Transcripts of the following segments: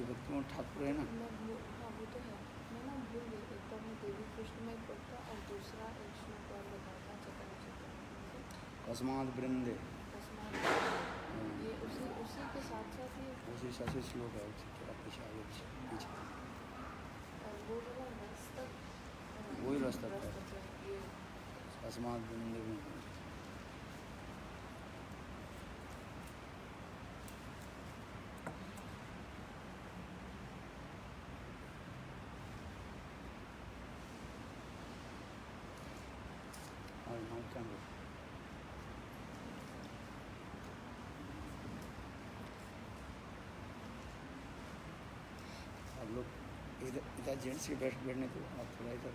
साई भक्ति ठाकुर है ना। हाँ वो तो है, मैं ना भूल गई, एक बार मैं देवी कृष्ण में पढ़ता और दूसरा एक श्लोक और बताया था चैतन्य चैतन्य कस्माद वृंदे, ये उसी के साथ साथ ही उसी से श्लोक है, थोड़ा पीछे आगे पीछे वो वाला रास्ता, वही रास्ता है ये कस्माद वृंदे में। क्या आप लोग इधर जेंट्स के बैठने को आप थोड़ा इधर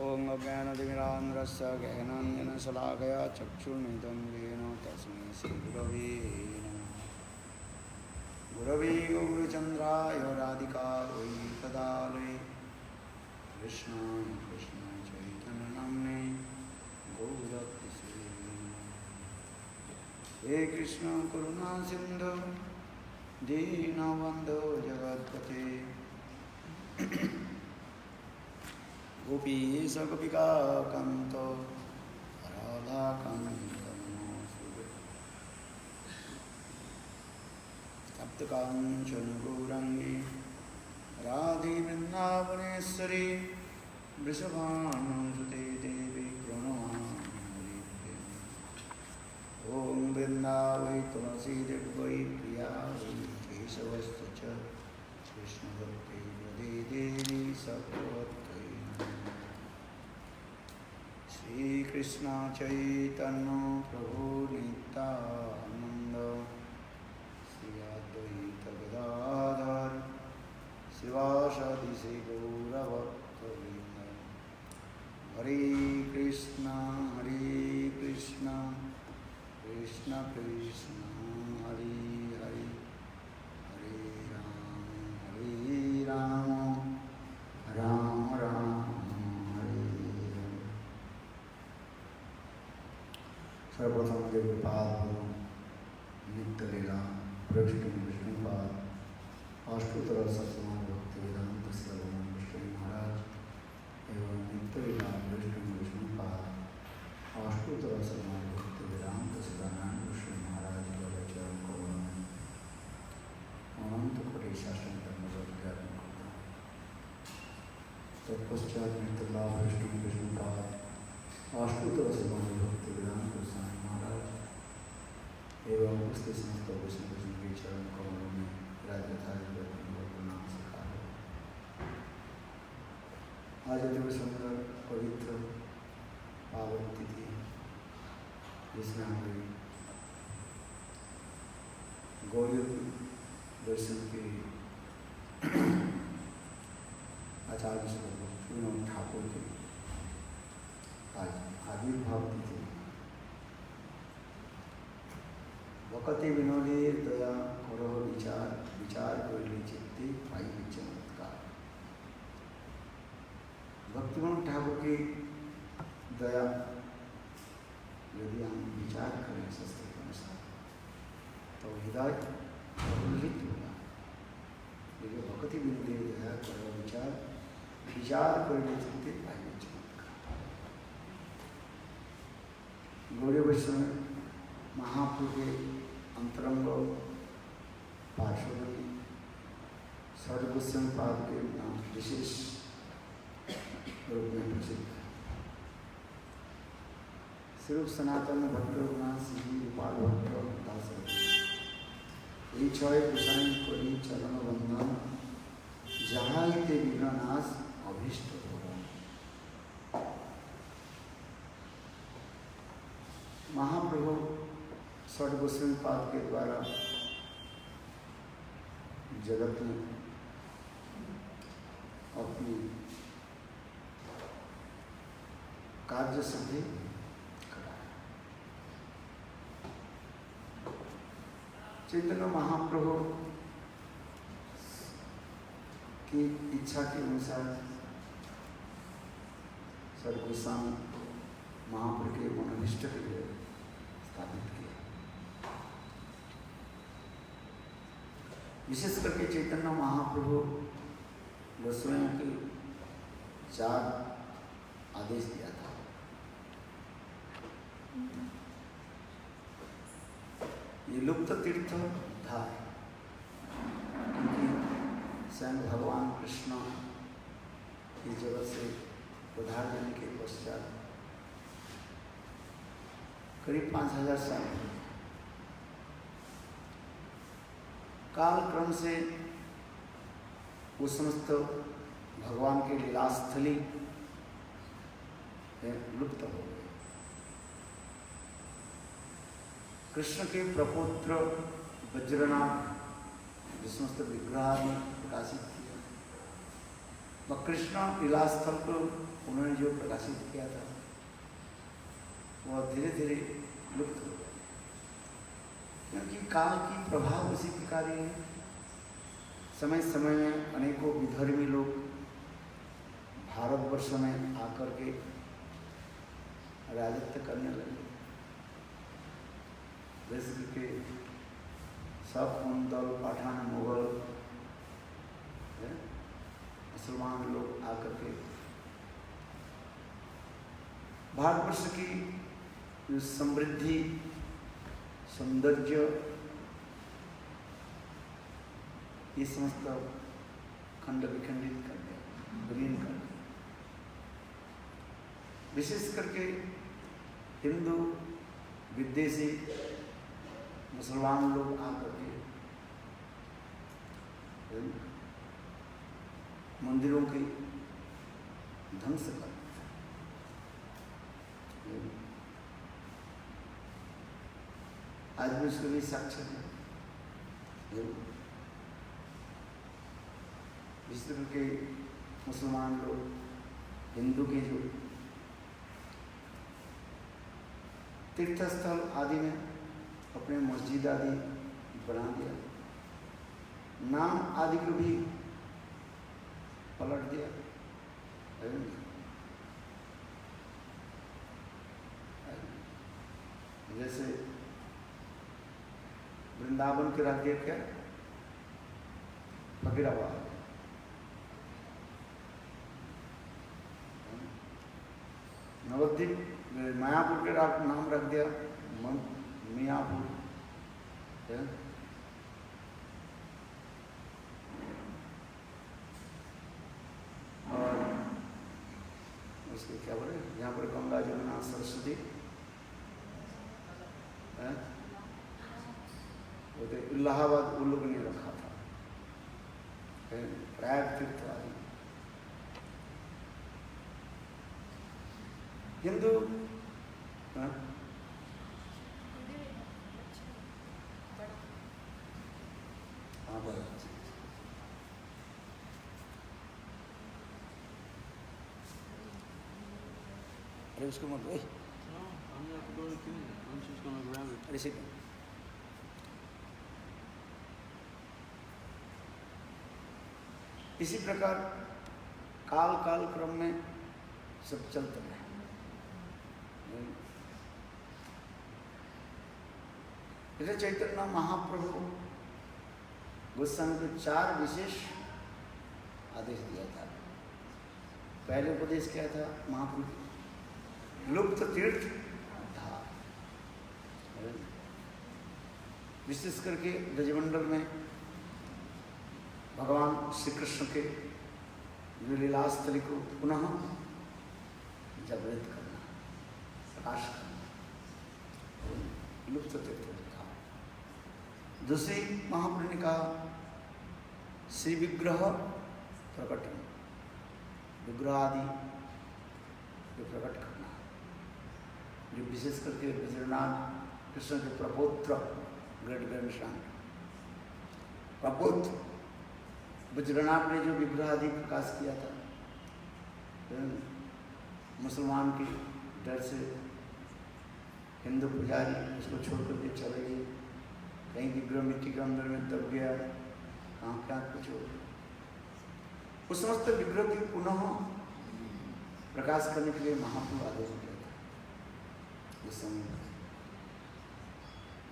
ओम अज्ञानतिमिरान्धस्य ज्ञानाञ्जनशलाकया चक्षुर्मिलितं येन तस्मै श्रीगुरवे नमः। गुरवे गौरचन्द्राय राधिकायै तदालये कृष्णाय कृष्णाय चैतन्यनाम्ने गौरकिशोरे हे कृष्ण करुणा सिन्धु दीनबन्धो जगत्पते गोपीश गोपिकान्त राधाकान्त नमोऽस्तुते। तप्तकाञ्चन गौराङ्गी राधे वृन्दावनेश्वरी वृषभानुसुते देवी प्रणमामि। ॐ वृन्दावै तुलसी देवै प्रिया वै केशवस्य च कृष्णभक्ति हृदे देवी सत्त्ववत्यै नमः। श्रीकृष्ण चैतन्य प्रभु नित्यानन्द श्री अद्वैत गदाधर शिवासादि गौरभक्तवृन्द। हरे कृष्ण कृष्ण कृष्ण हरे हरे, हरे राम राम राम हरे हरे। सर्वप्रथम देवपाद नित्य लीला प्रविष्टि विष्णुपाद अष्टोत्तर सत्संग भक्ति वेदांत श्रवण विष्णु महाराज एवं नित्य लीला प्रविष्टि विष्णुपाद अष्टोत्तर सत्संग भक्ति वेदांत सदानंद विष्णु महाराज के चरण कमल में अनंत कोटि शासन करने ज्ञापन करता हूँ। तत्पश्चात नित्य लाभ विष्णु विष्णुपाद अष्टोत्तर सत्संग भक्ति वेदांत स्वामी महाराज एवं उसके समस्त वैष्णव जन के चरण कमलों में राजधानी नाम सिखा है। आज जो सुंदर पवित्र पावन तिथि जिसमें हमारी गौरी दर्शन के आचार्य श्री ठाकुर के आज आविर्भाव तिथि वकते विनोदे दया करो विचार विचार करले चित्ते पाई चमत्कार। भक्तिमान ठाकुर की दया यदि हम विचार करें शास्त्र के अनुसार तो हृदय प्रफुल्लित होगा। यदि भक्ति विनोदे दया करो विचार विचार करले चित्ते पाई चमत्कार। गौरी वैष्णव महाप्रभु के अंतरंग पार्श्वनी सर्वगोस्वामीपाद के नाम विशेष रूप में प्रसिद्ध है। सिर्फ सनातन भट्ट रघुनाथ सिंह गोपाल भट्ट दास এই ছয় গোসাই করি চরণ বন্দন যাহাইতে বিঘ্ননাশ অভীষ্ট ভবন। महाप्रभु षड गोस्वामीपाद के द्वारा जगत में अपनी कार्य सिद्धि कराया। चैतन्य महाप्रभु की इच्छा के अनुसार षड गोस्वामी महाप्रभु के मनोनिष्ठ के लिए स्थापित किया। विशेष करके चैतन्य महाप्रभु गोस्वामियों के 4 आदेश दिया था। ये लुप्त तीर्थ उद्धार, क्योंकि स्वयं भगवान कृष्ण इस जगत से उद्धार देने के पश्चात करीब 5000 साल हुए। काल क्रम से वो समस्त भगवान के लीलास्थली लुप्त हो गए। कृष्ण के प्रपौत्र वज्रनाथ जो समस्त विग्रह में प्रकाशित किया, वह कृष्ण लीलास्थल को उन्होंने जो प्रकाशित किया था वह धीरे धीरे लुप्त हो गया, क्योंकि काल की प्रभाव उसी प्रकार है। समय समय में अनेकों विधर्मी लोग भारतवर्ष में आकर के राजत्व करने लगे। जैसे कि सब दल पठान मुगल मुसलमान लोग आकर के भारतवर्ष की जो समृद्धि सौंदर्य ये समस्त खंड विखंडित कर दिया, विलीन कर दिया। विशेष करके हिंदू विदेशी मुसलमान लोग आकर के मंदिरों के ध्वंस कर आज भी उसके भी साक्ष्य है। जिस तरह के मुसलमान लोग हिंदू के जो तीर्थस्थल आदि में अपने मस्जिद आदि बना दिया, नाम आदि को भी पलट दिया। जैसे वृंदावन के राज्य क्या फकीराबाद, नवद्वीप मायापुर के नाम रख दिया मियापुर। और उसके क्या बोले, यहाँ पर गंगा जमुना सरस्वती वो तो इलाहाबाद उन लोगों ने रखा था, प्रयाग तीर्थ आदि। हिंदू अरे उसको मत अरे इसी प्रकार काल काल क्रम में सब चलते हैं। जैसे चैतन्य महाप्रभु गोस्वामी को 4 विशेष आदेश दिया था। पहले उपदेश क्या था महाप्रभु, लुप्त तीर्थ धार। विशेष करके ब्रजमंडल में भगवान श्री कृष्ण के जो लीलास्थली को पुनः जागृत करना, प्रकाश करना, लुप्त तीर्थ धार। दूसरी महाप्रभु ने कहा श्री विग्रह प्रकटन, विग्रह आदि जो प्रकट करना, जो विशेष करके वज्रनाथ कृष्ण के प्रपौत्र ग्रेट ग्रैंडसन प्रपौत्र वज्रनाथ ने जो विग्रह आदि प्रकाश किया था, मुसलमान की डर से हिंदू पुजारी उसको छोड़ करके चले गए, कहीं विग्रह मिट्टी के अंदर में दब गया, कहाँ क्या कुछ हो। उस समस्त विग्रह की पुनः प्रकाश करने के लिए महाप्रभु आदेश दिया था उस समय।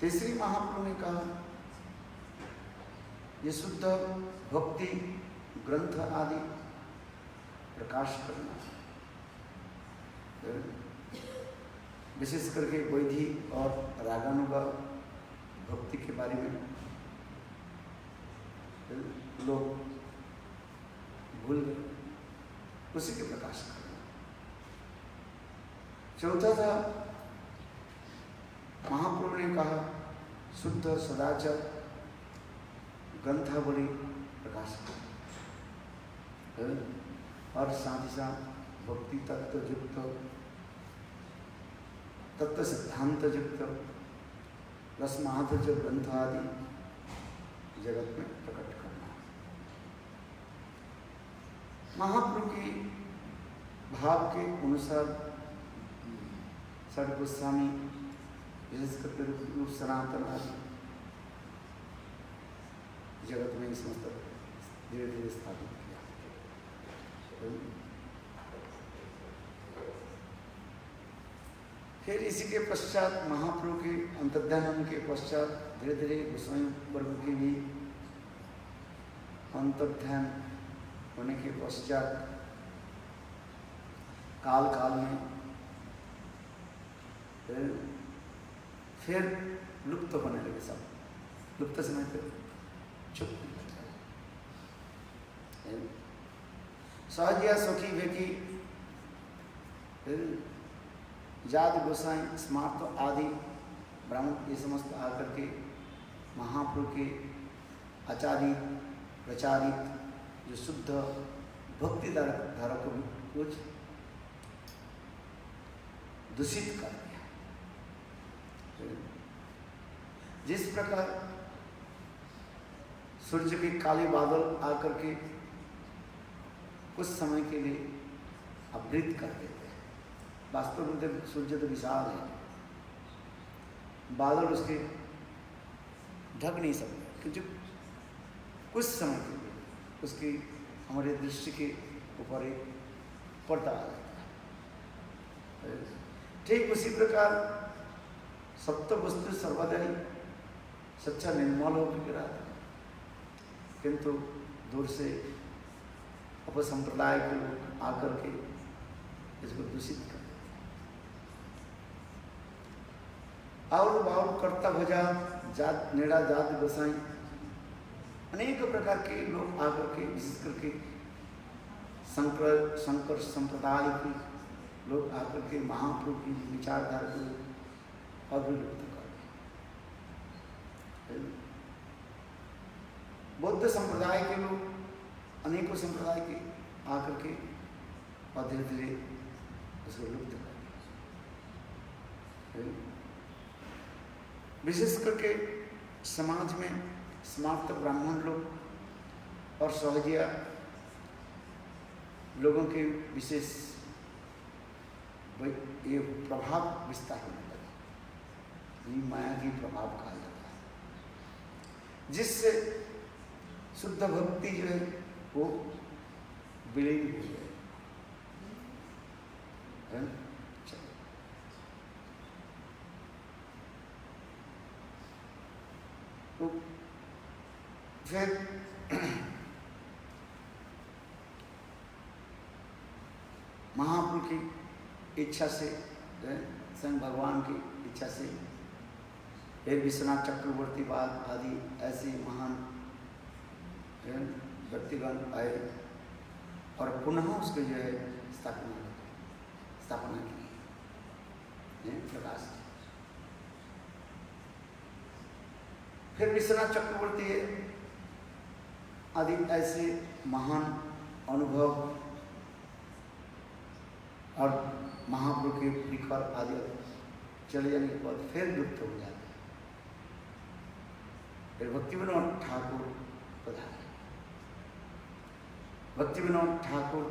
तीसरी महाप्रभु ने कहा ये शुद्ध भक्ति ग्रंथ आदि प्रकाश करना, विशेष करके वैदिक और रागानुगा भक्ति के बारे में लोग भूल गए, उसी के प्रकाश करना। चौथा था महाप्रभु ने कहा शुद्ध सदाचार ग्रंथावली प्रकाश और साथ ही साथ भक्ति तत्व युक्त तत्व सिद्धांत युक्त रसमाधुर्य ग्रंथ आदि जगत में प्रकट करना। महाप्रभु की भाव के अनुसार षड गोस्वामी विशेष करके रूप सनातन आदि जगत में समस्त धीरे धीरे स्थापित किया। फिर इसी के पश्चात महाप्रभु के अंतर्ध्यान के पश्चात धीरे धीरे गोस्वामी वर्ग के भी अंतर्ध्यान होने के पश्चात काल काल में फिर लुप्त होने लगे सब, लुप्त समय पे चुप सहजिया सुखी वेकी जात गोसाई स्मार्त आदि ब्राह्मण ये समस्त आकर के महाप्रभु के आचारित प्रचारित जो शुद्ध भक्ति धारा को भी कुछ दूषित कर दिया। जिस प्रकार सूर्य के काले बादल आकर के कुछ समय के लिए आवृत कर देते हैं, वास्तव में तो सूर्य तो विशाल है, बादल उसके ढक नहीं सकते, क्योंकि कुछ समय के लिए उसकी हमारे दृष्टि के ऊपर एक पर्दा आ जाता है। ठीक उसी प्रकार सत्य वस्तु सर्वदा ही सच्चा निर्मल हो गिरा था, किंतु दूर से अपसंप्रदाय के लोग आकर के इसको दूषित कर और भाव करता भजा जात नेड़ा जात गोसाई अनेक प्रकार के लोग आकर के विशेष करके शंकर संप्रदाय के लोग आकर के महाप्रभु की विचारधारा को अभिलुप्त कर दिया। बौद्ध संप्रदाय के लोग अनेकों संप्रदाय के आकर के और धीरे धीरे उसको लुप्त कर दिया। विशेष करके समाज में स्मार्त ब्राह्मण लोग और सहजिया लोगों के विशेष ये प्रभाव विस्तार होने लगा, ये माया की प्रभाव कहा जाता है, जिससे शुद्ध भक्ति जो है वो विलीन हो गई है। तो फिर महाप्रभु की इच्छा से स्वयं भगवान की इच्छा से फिर विश्वनाथ चक्रवर्ती बाद आदि ऐसे महान व्यक्तिगण आए और पुनः उसको जो है स्थापना की प्रकाश। फिर विश्वनाथ चक्रवर्ती आदि ऐसे महान अनुभव और महाप्रभु के शिखर आदि चले जाने के बाद फिर लुप्त हो जाते हैं। फिर भक्ति विनोद ठाकुर पधारे। भक्ति विनोद ठाकुर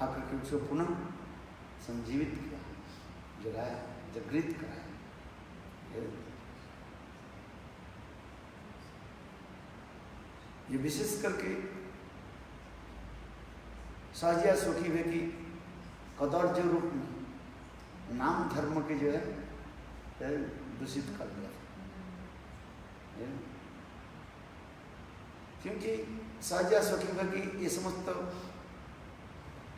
आकर के उसको पुनः संजीवित किया, जगाया, जागृत कराया। ये विशेष करके सहजिया सुखी व्यक्ति कदर्ज रूप में नाम धर्म के जो है दूषित कर दिया। क्योंकि सहजा स्वकीय कि ये समस्त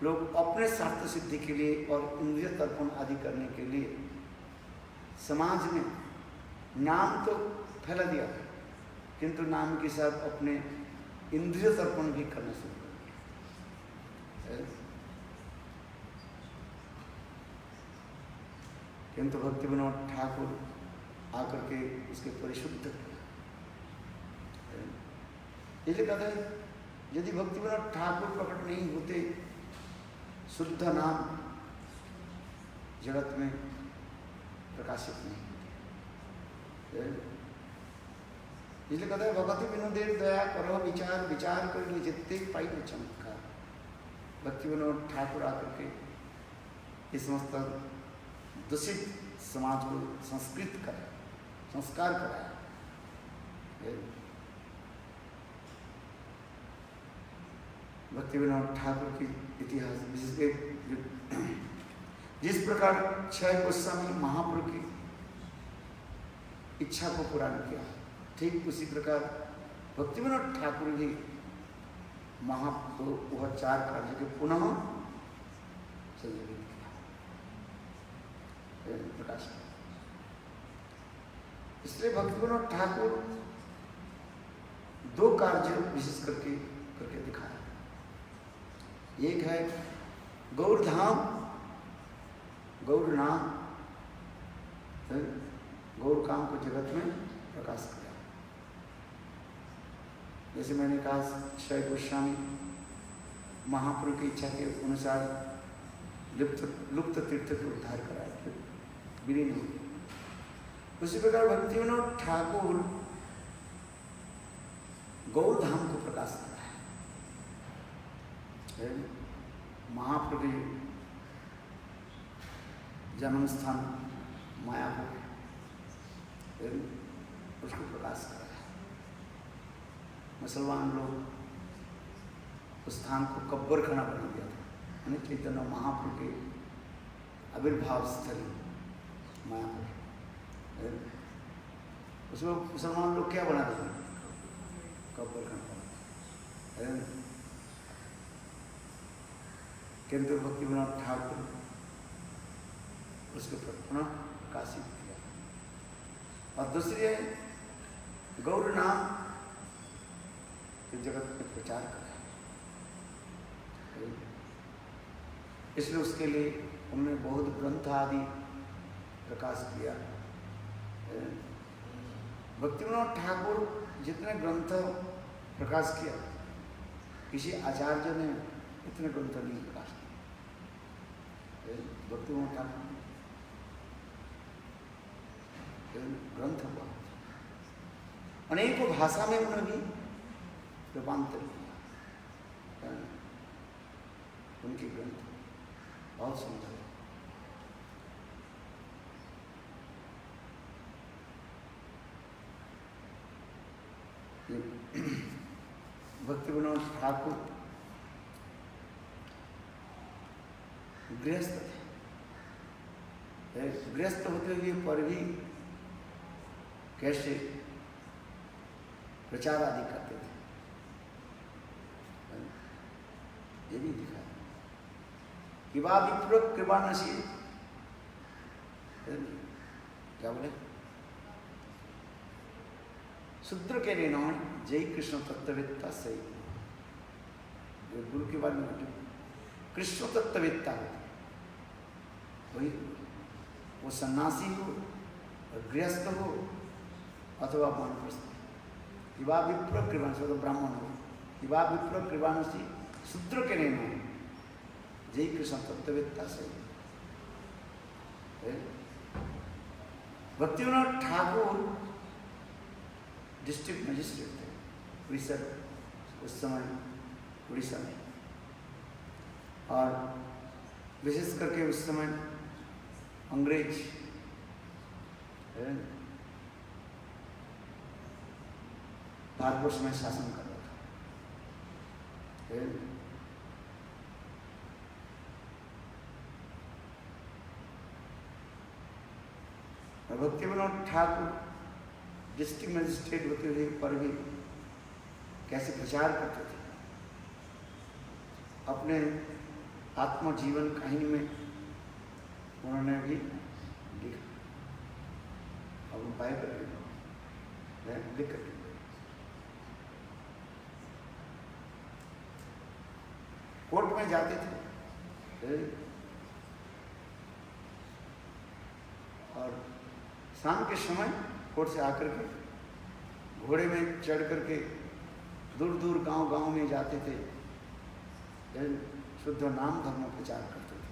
लोग अपने स्वार्थ सिद्धि के लिए और इंद्रिय तर्पण आदि करने के लिए समाज में नाम तो फैला दिया है, किंतु नाम के साथ अपने इंद्रिय तर्पण भी करना शुरू कर दिया। किंतु भक्ति विनोद ठाकुर आकर के इसके परिशुद्ध किया। इसलिए कहते हैं यदि भक्ति विनोद ठाकुर प्रकट नहीं होते, शुद्ध नाम जगत में प्रकाशित नहीं होते। इसलिए कहते हैं भगवती विनोदेव दया करो विचार, विचार कर जितते पाई न चमत्कार। भक्ति विनोद ठाकुर आकर के इस समस्त दूषित समाज को संस्कृत कराया, संस्कार कराया। भक्ति विनोद ठाकुर की इतिहास जिस प्रकार क्षय गोस्वामी महाप्रभु की इच्छा को पूरा किया, ठीक उसी प्रकार भक्ति विनोद ठाकुर भी महाप्रभु वह 4 कार्य के पुनः संजीवित किया, प्रकाश किया। इसलिए भक्ति विनोद ठाकुर 2 कार्य विशेष करके दिखाया। एक है गौर धाम, गौर नाम, गौर काम को जगत में प्रकाश किया। जैसे मैंने कहा क्षय गोस्वामी महाप्रभु की इच्छा के अनुसार लुप्त तीर्थ को उद्धार कराया, विलीन हो गए। उसी प्रकार भक्ति विनोद ठाकुर गौर धाम को प्रकाश कराया। महाप्रभु जन्म स्थान मायापुर उसको प्रकाश कराया। मुसलमान लोग उस स्थान को कब्र खाना बना दिया था। चैतन्य महाप्रभु के आविर्भाव स्थल मायापुर, उसमें मुसलमान लोग क्या बना देते? कब्र खाना। किंतु भक्ति विनोद ठाकुर उसके पुनः प्रकाशित किया। और दूसरी है गौर नाम जगत में प्रचार करा। इसलिए उसके लिए उन्होंने बहुत ग्रंथ आदि प्रकाश किया। भक्ति विनोद ठाकुर जितने ग्रंथ प्रकाश किया, किसी आचार्य ने इतने ग्रंथ नहीं प्रकाश किया। भक्ति विनोद ठाकुर ग्रंथ हुआ, अनेकों भाषा में उन्होंने भी रूपांतर किया। उनके ग्रंथ बहुत सुंदर है। भक्ति विनोद ठाकुर गृहस्थ थे। गृहस्थ होते हुए पर भी कैसे प्रचार आदि करते थे, ये भी दिखा। किवा विप्र कृपा नसीब, क्या बोले? शूद्र के लिए नॉन जय कृष्ण तत्ववेत्ता सही। गुरु के बाद में कृष्ण तत्ववेत्ता होते, वही वो सन्यासी हो, गृहस्थ हो अथवा वानप्रस्थ। किवा विप्र कृपाणसी तो ब्राह्मण हो, किवा विप्र कृपाणसी शूद्र के लिए नॉन जय कृष्ण तत्ववेत्ता सही। भक्ति विनोद ठाकुर डिस्ट्रिक्ट मजिस्ट्रेट थे उड़ीसा, उस समय उड़ीसा में। और विशेष करके उस समय अंग्रेज भारतवर्ष में शासन कर रहा था। भक्ति विनोद ठाकुर डिस्ट्रिक्ट मजिस्ट्रेट होते हुए पर भी कैसे प्रचार करते थे। अपने आत्मजीवन कहानी में उन्होंने भी लिखा, अब उपाय करके लिख करके कोर्ट में जाते थे और शाम के समय कोर्ट से आकर के घोड़े में चढ़ करके दूर दूर गांव में जाते थे, शुद्ध नाम धर्म प्रचार करते थे।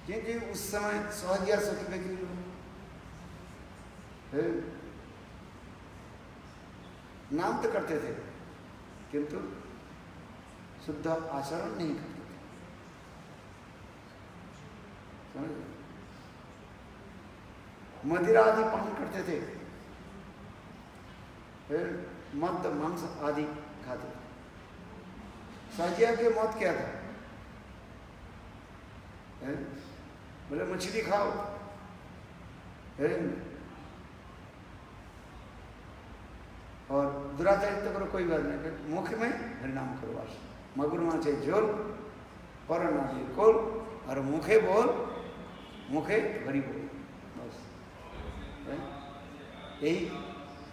क्योंकि उस समय सहजिया सती के नाम तो करते थे किंतु शुद्ध आचरण नहीं करते थे। समझ, मदिरा आदि पान करते थे, फिर मद मांस आदि खाते थे। साजिया के मत क्या था? बोले मछली खाओ, और दुराचारित करो, कोई बात नहीं, मुख में हरिनाम करो बस। मगुरमा से जोल पर नाली कोल और मुखे बोल, मुखे भरी बोल, बस यही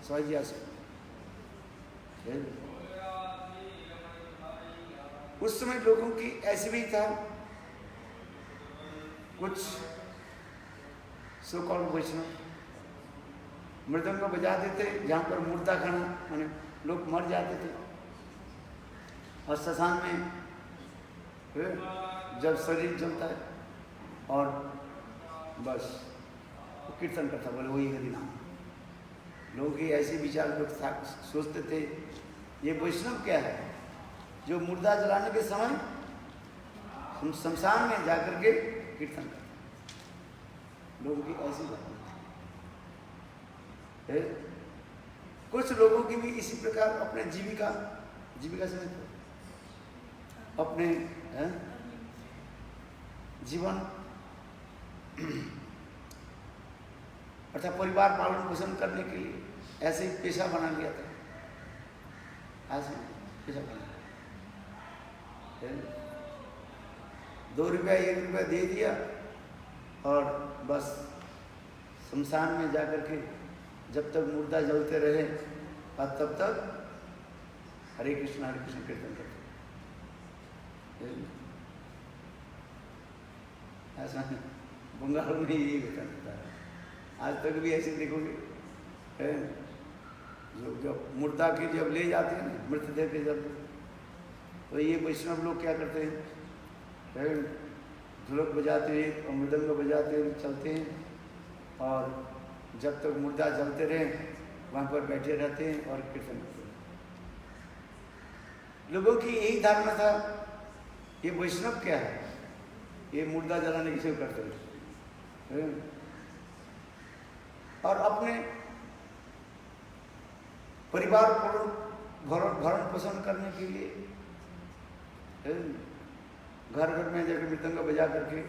स्वाजिया से। उस समय लोगों की ऐसे भी था, कुछ सो कॉल्ड वैष्णव मृदंग बजाते थे जहाँ पर मुर्दा खाना माने लोग मर जाते थे, और शमशान में जब शरीर जलता है और बस वो कीर्तन करता, बोले वही हरि नाम। लोगों की ऐसे विचार लोग सोचते थे ये वैष्णव क्या है जो मुर्दा जलाने के समय शमशान में जाकर के कीर्तन करता। लोगों की ऐसी बात है। कुछ लोगों की भी इसी प्रकार अपने जीविका से अपने जीवन अर्थात परिवार पालन पोषण करने के लिए ऐसे ही पेशा बना लिया था। ऐसे पेशा बना लिया, 2 रुपया 1 रुपया दे दिया और बस शमशान में जाकर के जब तक मुर्दा जलते रहे और तब तक हरे कृष्ण कीर्तन करते। ऐसा बंगाल में यही होता रहता है, आज तक भी ऐसे देखोगे। जो जब मुर्दा के जब ले जाते हैं ना, मृतदेह के जब, तो ये वैष्णव लोग क्या करते हैं, ढोलक बजाते हैं और मृदंग बजाते हैं, चलते हैं, और जब तक मुर्दा जलते रहे वहाँ पर बैठे रहते हैं और कीर्तन करते हैं। लोगों की यही धारणा था ये वैष्णव क्या है, ये मुर्दा जलाने की सेवा करते हैं, और अपने परिवार को भरण पोषण करने के लिए घर घर में जाकर मृदंग बजा करके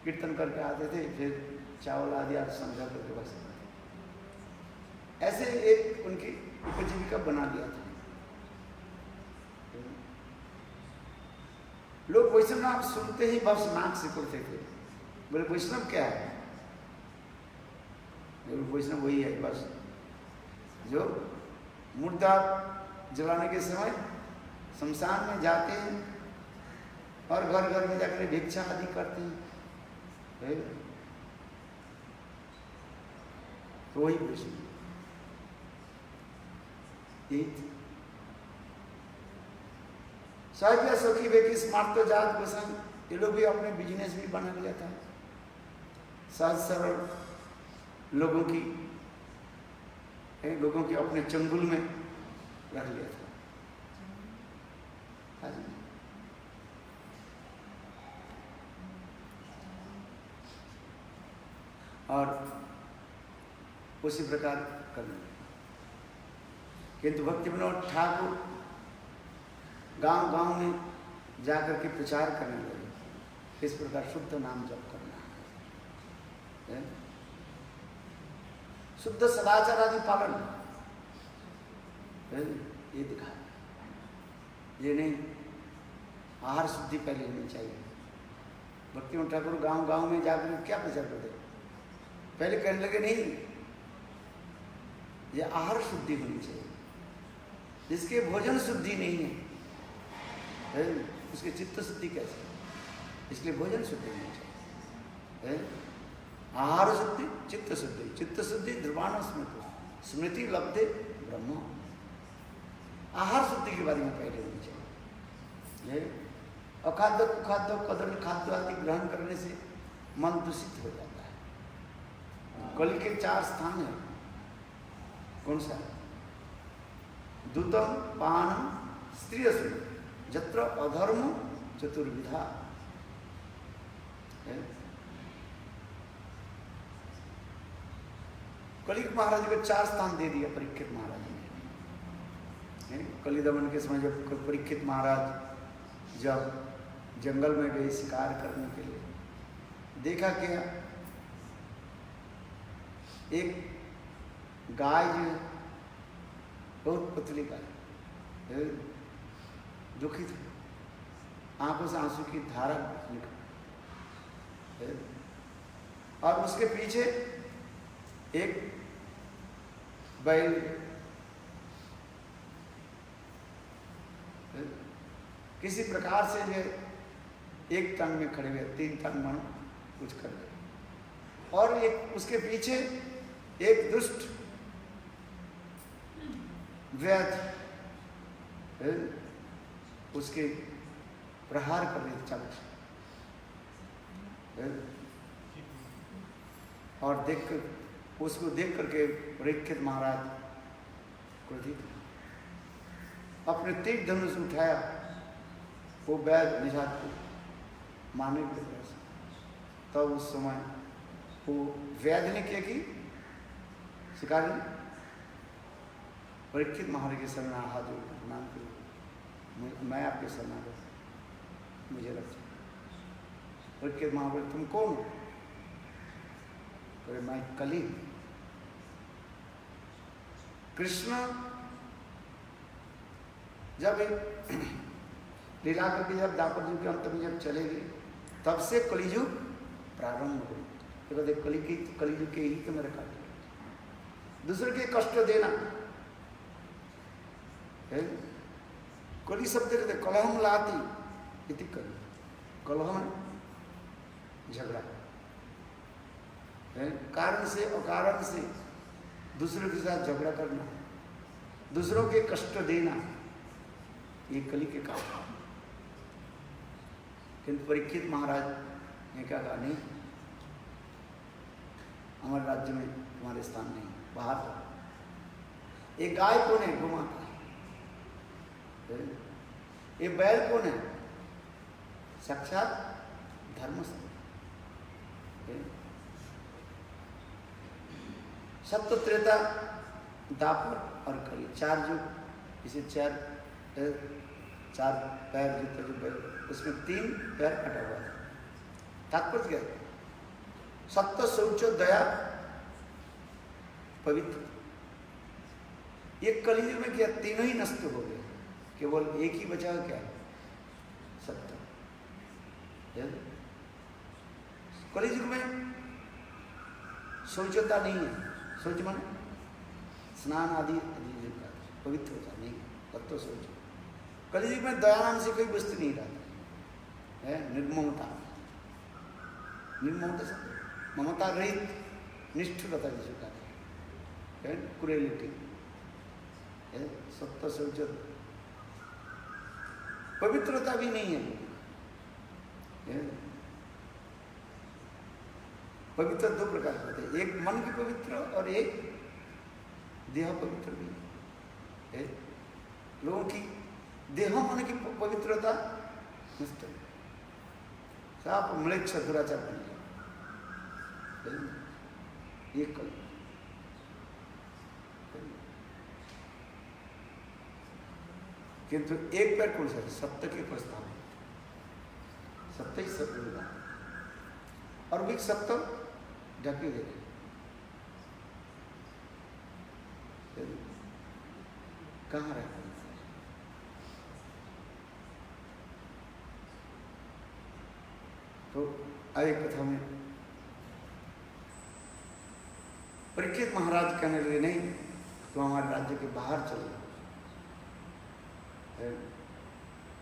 कीर्तन करके आते थे, फिर चावल आदि समझा करके बस ऐसे एक उनकी उपजीविका बना दिया था। लोग वैष्णव नाम सुनते ही बस नाक सिकुड़ते थे, बोले वैष्णव क्या है? वैष्णव वही है बस जो मुर्दा जलाने के समय शमशान में जाते हैं और घर घर में जाकर भिक्षा आदि करते हैं, तो वही वैष्णव। साहित्य सखी वे की स्मार्ट तो जात गोसाई, ये लोग भी अपने बिजनेस भी बना लिया था। सहज सरल लोगों की अपने चंगुल में रख लिया था। और उसी प्रकार करने लगे। किंतु भक्ति विनोद ठाकुर गांव गांव में जाकर के प्रचार करने लगे, इस प्रकार शुद्ध नाम जप करना है, शुद्ध सदाचार आदि पालन, ये दिखा। ये नहीं, आहार शुद्धि पहले होनी चाहिए। भक्तिविनोद ठाकुर गांव गांव में जाकर क्या प्रचार करते, पहले कहने लगे नहीं, ये आहार शुद्धि होनी चाहिए। जिसके भोजन शुद्धि नहीं है उसके चित्त शुद्धि कैसे, इसलिए भोजन शुद्धि होनी चाहिए। आहार शुद्धि, चित्त शुद्धि, चित्त शुद्धि ध्रुवाण स्मृति, स्मृति लब्धे ब्रह्म। आहार शुद्धि के बारे में पहले होनी चाहिए। अखाद्य कुखाद्य कदर खाद्य आदि ग्रहण करने से मन दूषित हो जाता है। कली के 4 स्थान है, कौन सा? दूतम पान स्त्रियसु जत्र अधर्म चतुर्विधा। कलिक महाराज को 4 स्थान दे दिया परीक्षित महाराज ने। कली दमन के समय जब परीक्षित महाराज जब जंगल में गए शिकार करने के लिए, देखा क्या, एक गाय जो है बहुत पतली गाय, दुखी थी, आंखों से आंसू की धारा निकल, और उसके पीछे एक बैल, किसी प्रकार से जो एक टंग में खड़े हुए, 3 टंग मानो कुछ कर गए, और एक उसके पीछे एक दुष्ट वैद्य उसके प्रहार कर रहे चाबुक से, और उसको देख करके परीक्षित महाराज क्रोधित अपने तीर धनुष उठाया, वो वैद्य निषाद को मारने के प्रयास। तब उस समय वो वैद्य ने क्या की, शिकारी ने परीक्षित महाराज के शरण हाथ नाम के, मैं आपके शरणागत, मुझे रक्षा। परीक्षित महाराज, तुम कौन हो? अरे मैं कली। कृष्ण जब लीला करके जब द्वापर युग के अंत में जब चले गए, तब से कलियुग प्रारंभ हो गया। तो कलियुग के ही तो मेरा कार्य, दूसरे के कष्ट देना है। कली शब्द कहते कलहम लाती इति कली, कलहम झगड़ा है, कारण से अकारण से दूसरों के साथ झगड़ा करना, दूसरों के कष्ट देना, ये कली के काम। किंतु परीक्षित महाराज ने क्या कहा, नहीं, हमारे राज्य में तुम्हारे स्थान नहीं, बाहर जाओ। ये गाय कौन है? गोमाता है। ये बैल कौन है? साक्षात धर्मस्थल। सत्य, त्रेता, दापर और कली, 4 युग। इसे 4 पैर जो बैल, उसमें 3 पैर कटा हुआ था। तात्पर्य क्या? सत्य, शौच, दया, पवित्र। ये कलियुग में क्या, तीनों ही नष्ट हो गए, केवल एक ही बचा। क्या? सत्य। कलियुग में शौचता नहीं है। शौच मन स्नान आदि पवित्र होता नहीं, तब तो शौच। कलियुग में दया नाम से कोई वस्तु नहीं रहता है। निर्ममता, निर्ममता से ममता रहित निष्ठुरता जिसे कहते हैं, क्रूएलिटी, सत्य, शौच, पवित्रता भी नहीं है। पवित्र 2 प्रकार के होते हैं, एक मन की पवित्र और एक देह पवित्र भी है। लोगों की देह मन की पवित्रता नष्ट है, साफ म्लेच्छ दुराचार बन गया। ये कल किंतु एक पैर कौन सा? सत्य के प्रस्ताव है। सत्य ही सत्य होगा, और भी सत्य ढके गए। कहाँ रहता तो आगे कथा में परीक्षित महाराज कहने लगे नहीं तो हमारे राज्य के बाहर चलो।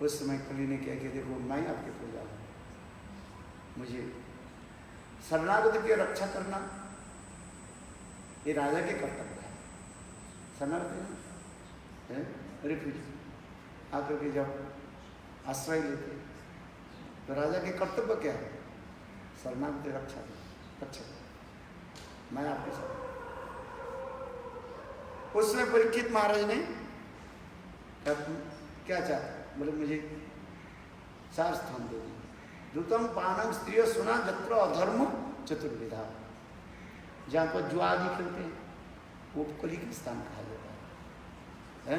उस समय कली ने क्या कि देखो मैं आपके पूजा हूँ, मुझे शरणागत की रक्षा करना ये राजा के कर्तव्य है। शरणागत है रिफ्यूजी आकर के जब आश्रय लेते तो राजा के कर्तव्य क्या है? शरणागत रक्षा मैं आपके साथ। उसमें परीक्षित महाराज ने क्या चाहता? बोले मुझे 4 स्थान दे दिए। दूतम पानम स्त्रिय सुना जत्र अधर्म चतुर्विधा। जहाँ पर जुआ आदि खेलते हैं वो कली के स्थान कहा जाता है।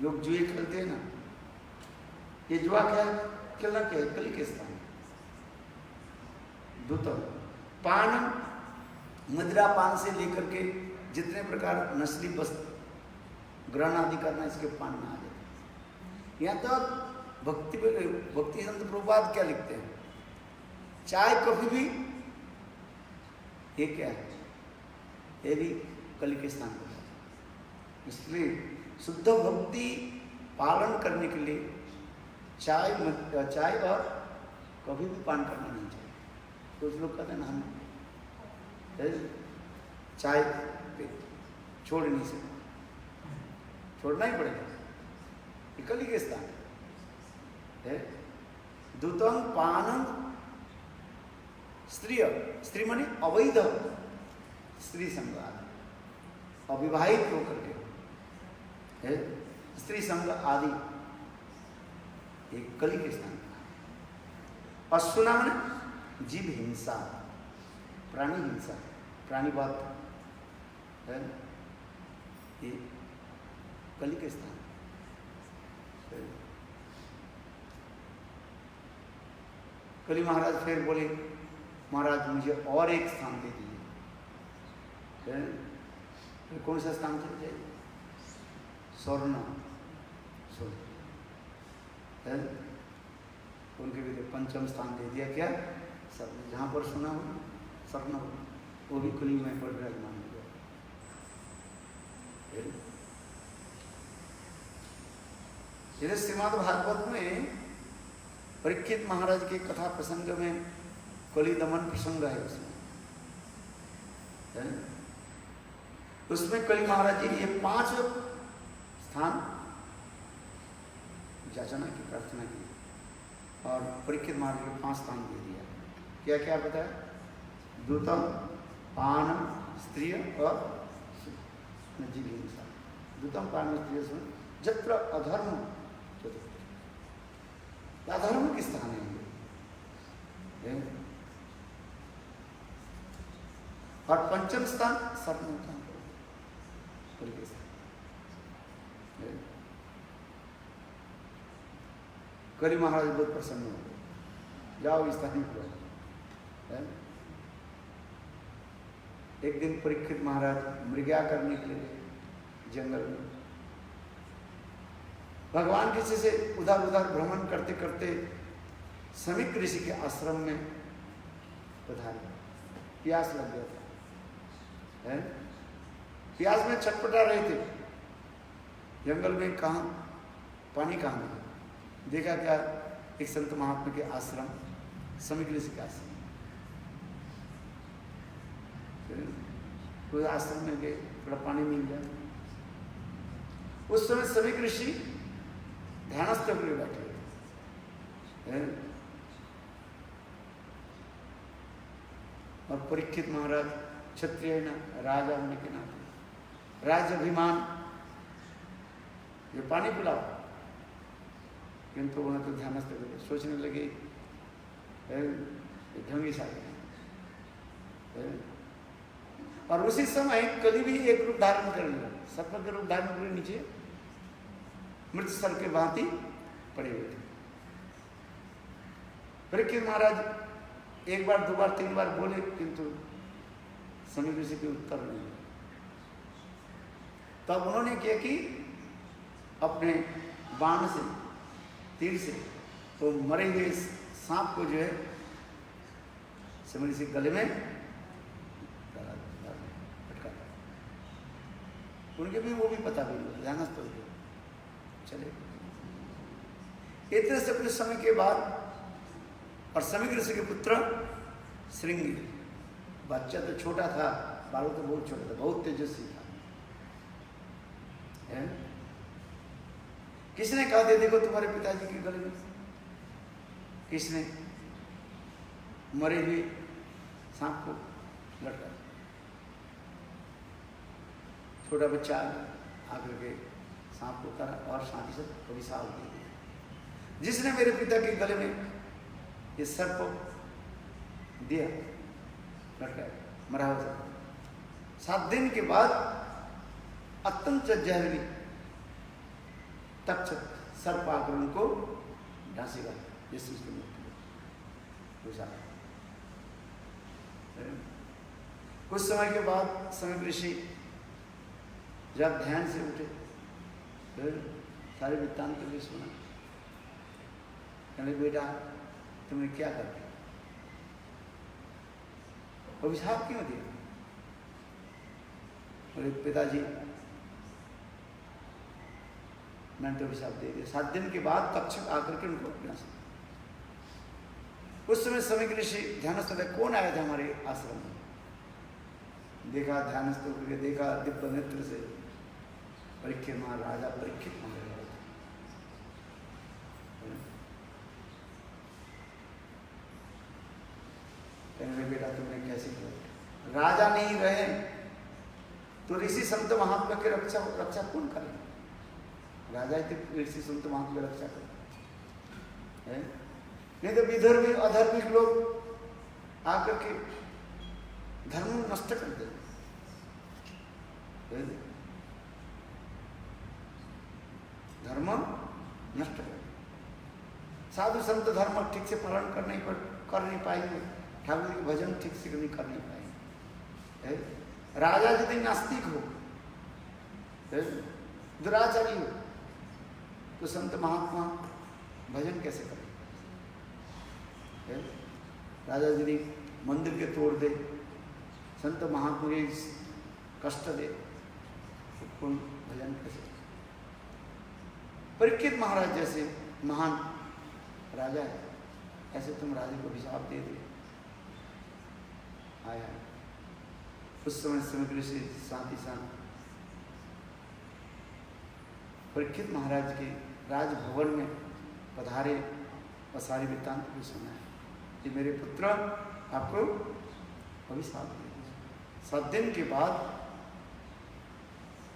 लोग जुए खेलते हैं ना, ये जुआ क्या है? खेलना क्या है? कली के स्थान। दूतम पान, मदिरा पान से लेकर के जितने प्रकार नस्ली वस्तु ग्रहण आदि करना इसके पान में आ जाते हैं। यहाँ तक भक्ति संत प्रभुपाद क्या लिखते हैं? चाय कॉफी भी ये क्या है? ये भी कली के स्थान पर है। इसलिए शुद्ध भक्ति पालन करने के लिए चाय और कभी भी पान करना नहीं चाहिए। कुछ लोग कहते हैं ना हम चाय छोड़ नहीं सकते, छोड़ना ही पड़ेगा, ये कली के स्थान है। दूतम पानम स्त्री माने अवैध स्त्री संग आदि, अविवाहित होकर के है स्त्री संग आदि एक कली के स्थान। अश्वना माने जीव हिंसा, प्राणी हिंसा, प्राणीवाद है ये कली के स्थान। कली महाराज फिर बोले महाराज मुझे और एक स्थान दे दीजिए। फिर कौन सा स्थान चल जाएगा? स्वर्ण है उनके भी पंचम स्थान दे दिया। क्या? स्वर्ण, जहाँ पर सुना हो स्वर्ण हो वो भी कली में पड़ रहा मान लिया। श्रीमद् भागवत में परीक्षित महाराज के कथा प्रसंग में कली दमन प्रसंग है। उसमें कली महाराज जी ये 5 स्थान याचना की, प्रार्थना की और परीक्षित महाराज को 5 स्थान दे दिया। क्या क्या बताया? दूतम, पान, स्त्री और जीव हिंसा। दूतम, पान, स्त्री जत्र अधर्म, अधर्म किस स्थान है? और पंचम स्थान स्वर्ण का कली महाराज बहुत प्रसन्न हो गए। जाओ इस स्थान पर। एक दिन परीक्षित महाराज मृग्या करने के लिए जंगल में भगवान किसी से उधर उधर भ्रमण करते करते समीक ऋषि के आश्रम में पधारे। प्यास लग गया था, प्यास में छटपटा रहे थे। जंगल में कहाँ पानी कहाँ मिला? देखा क्या? एक संत महात्मा के आश्रम, समीक ऋषि के आश्रम। कोई आश्रम में गए, थोड़ा पानी मिल जाए। उस समय समीक ऋषि ध्यानस्थ होकर बैठे हैं और परीक्षित महाराज क्षत्रिय न राजा होने के नाते राज अभिमान, ये पानी पिलाओ, किंतु उन्हें तो ध्यानस्थ करके सोचने लगे ढंगी साधे। और उसी समय कली भी एक रूप धारण कर लिया, सर्प के रूप धारण कर नीचे मृत सर्प के भांति पड़े हुए थे। परीक्षित महाराज एक बार, 2 बार, 3 बार बोले, किंतु समीक ऋषि के उत्तर नहीं। तब उन्होंने किया कि अपने बाण से, तीर से तो मरे हुए सांप को जो है समय ऋषि गले में फटका, उनके भी वो भी पता भी नहीं, ध्यान तो चले। इतने से कुछ समय के बाद और समय ऋषि के पुत्र श्रृंगी, बच्चा तो छोटा था, बालक तो बहुत छोटा था, बहुत तेजस्वी था। किसने कहा दे देखो तुम्हारे पिताजी के गले में? किसने? मरे हुए सांप को लटका, छोटा बच्चा आकर के सांप को उतारा और साथ ही साथ अभिशाप दे दिया, जिसने मेरे पिता के गले में ये सर्प दिया, लटका मरा हुआ था। 7 दिन के बाद अत्यंत जहरीली तक्षक सर्प आकर उनको डांसेगा, जिस चीज की मृत्यु। कुछ समय के बाद समय ऋषि जब ध्यान से उठे, फिर सारे वृत्तांत भी सुना। कहने बेटा तुमने क्या कर दिया, अभिशाप क्यों दिया? बोले पिताजी मैंने तो अभिशाप दे दिया। 7 दिन के बाद तक्षक आकर के उनको विनाश। उस समय के ऋषि ध्यानस्थ थे, कौन आया था हमारे आश्रम में? देखा ध्यानस्थ करके, देखा दिव्य नेत्र से परीक्षित महाराजा, परीक्षित महाराजा कहने बेटा तुमने कैसे किया? राजा नहीं रहे तो ऋषि संत महात्मा की रक्षा कौन करे? राजा ही ऋषि संत महात्मा की रक्षा करे, नहीं तो विधर्मी अधर्मिक लोग आकर के धर्म नष्ट कर देते। धर्म नष्ट कर, साधु संत धर्म ठीक से पालन कर नहीं पाएंगे, ठाकुर जी के भजन ठीक से नहीं कर नहीं पाएंगे। राजा यदि नास्तिक हो, दुराचारी हो, तो संत महात्मा भजन कैसे करें? राजा यदि मंदिर के तोड़ दे, संत महात्मा के कष्ट दे, तो कौन भजन कैसे? परीक्षित महाराज जैसे महान राजा है, ऐसे तुम राजा को अभिशाप दे दे। आया उस समय से साथ ही साथ परीक्षित महाराज के राजभवन में पधारे और सारी वृत्तांत भी सुना है कि मेरे पुत्र आपको अभिशाप दे दिया। 7 दिन के बाद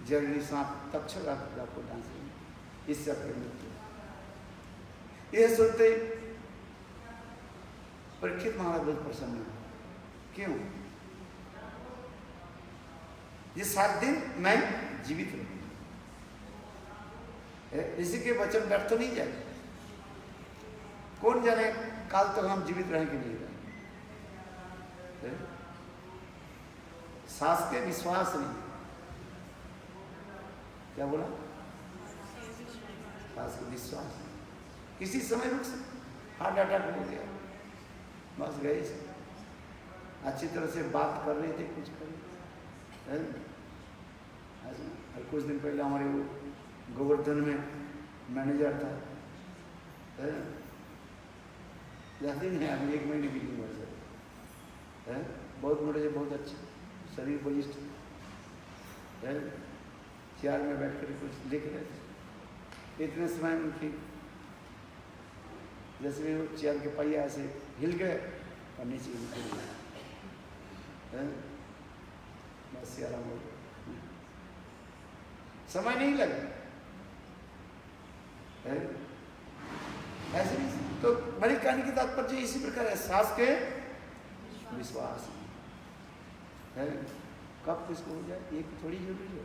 जंगली सांप तक्षक आपको डांस, इससे आपकी मृत्यु। यह सुनते परीक्षित महाराज बहुत प्रसन्न हुए। क्यों? ये 7 दिन मैं जीवित रहूंगा, इसी के वचन व्यर्थ नहीं जाए। कौन जाने काल तक हम जीवित रहें कि नहीं रहे। सास के विश्वास नहीं, क्या बोला? सास के विश्वास किसी समय रुक सकते, हार्ट अटैक हो गया, बस गए। अच्छी तरह से बात कर रहे थे, कुछ कर रहे थे। कुछ दिन पहले हमारे वो गोवर्धन में मैनेजर था, ज़्यादा नहीं है, अभी 1 महीने की उम्र से, बहुत मोटे से बहुत अच्छे, शरीर बलिष्ठ, चेयर में बैठ कर कुछ लिख रहे थे। इतने समय उनकी जैसे भी चेयर के पहिया ऐसे हिल गए और नीचे गिर गए, बस आराम हो गया, समय नहीं लगा। ऐसे नहीं तो बड़ी कहानी की तात्पर्य इसी प्रकार है, सास के विश्वास है। कब किसको हो जाए ये थोड़ी जरूरी है,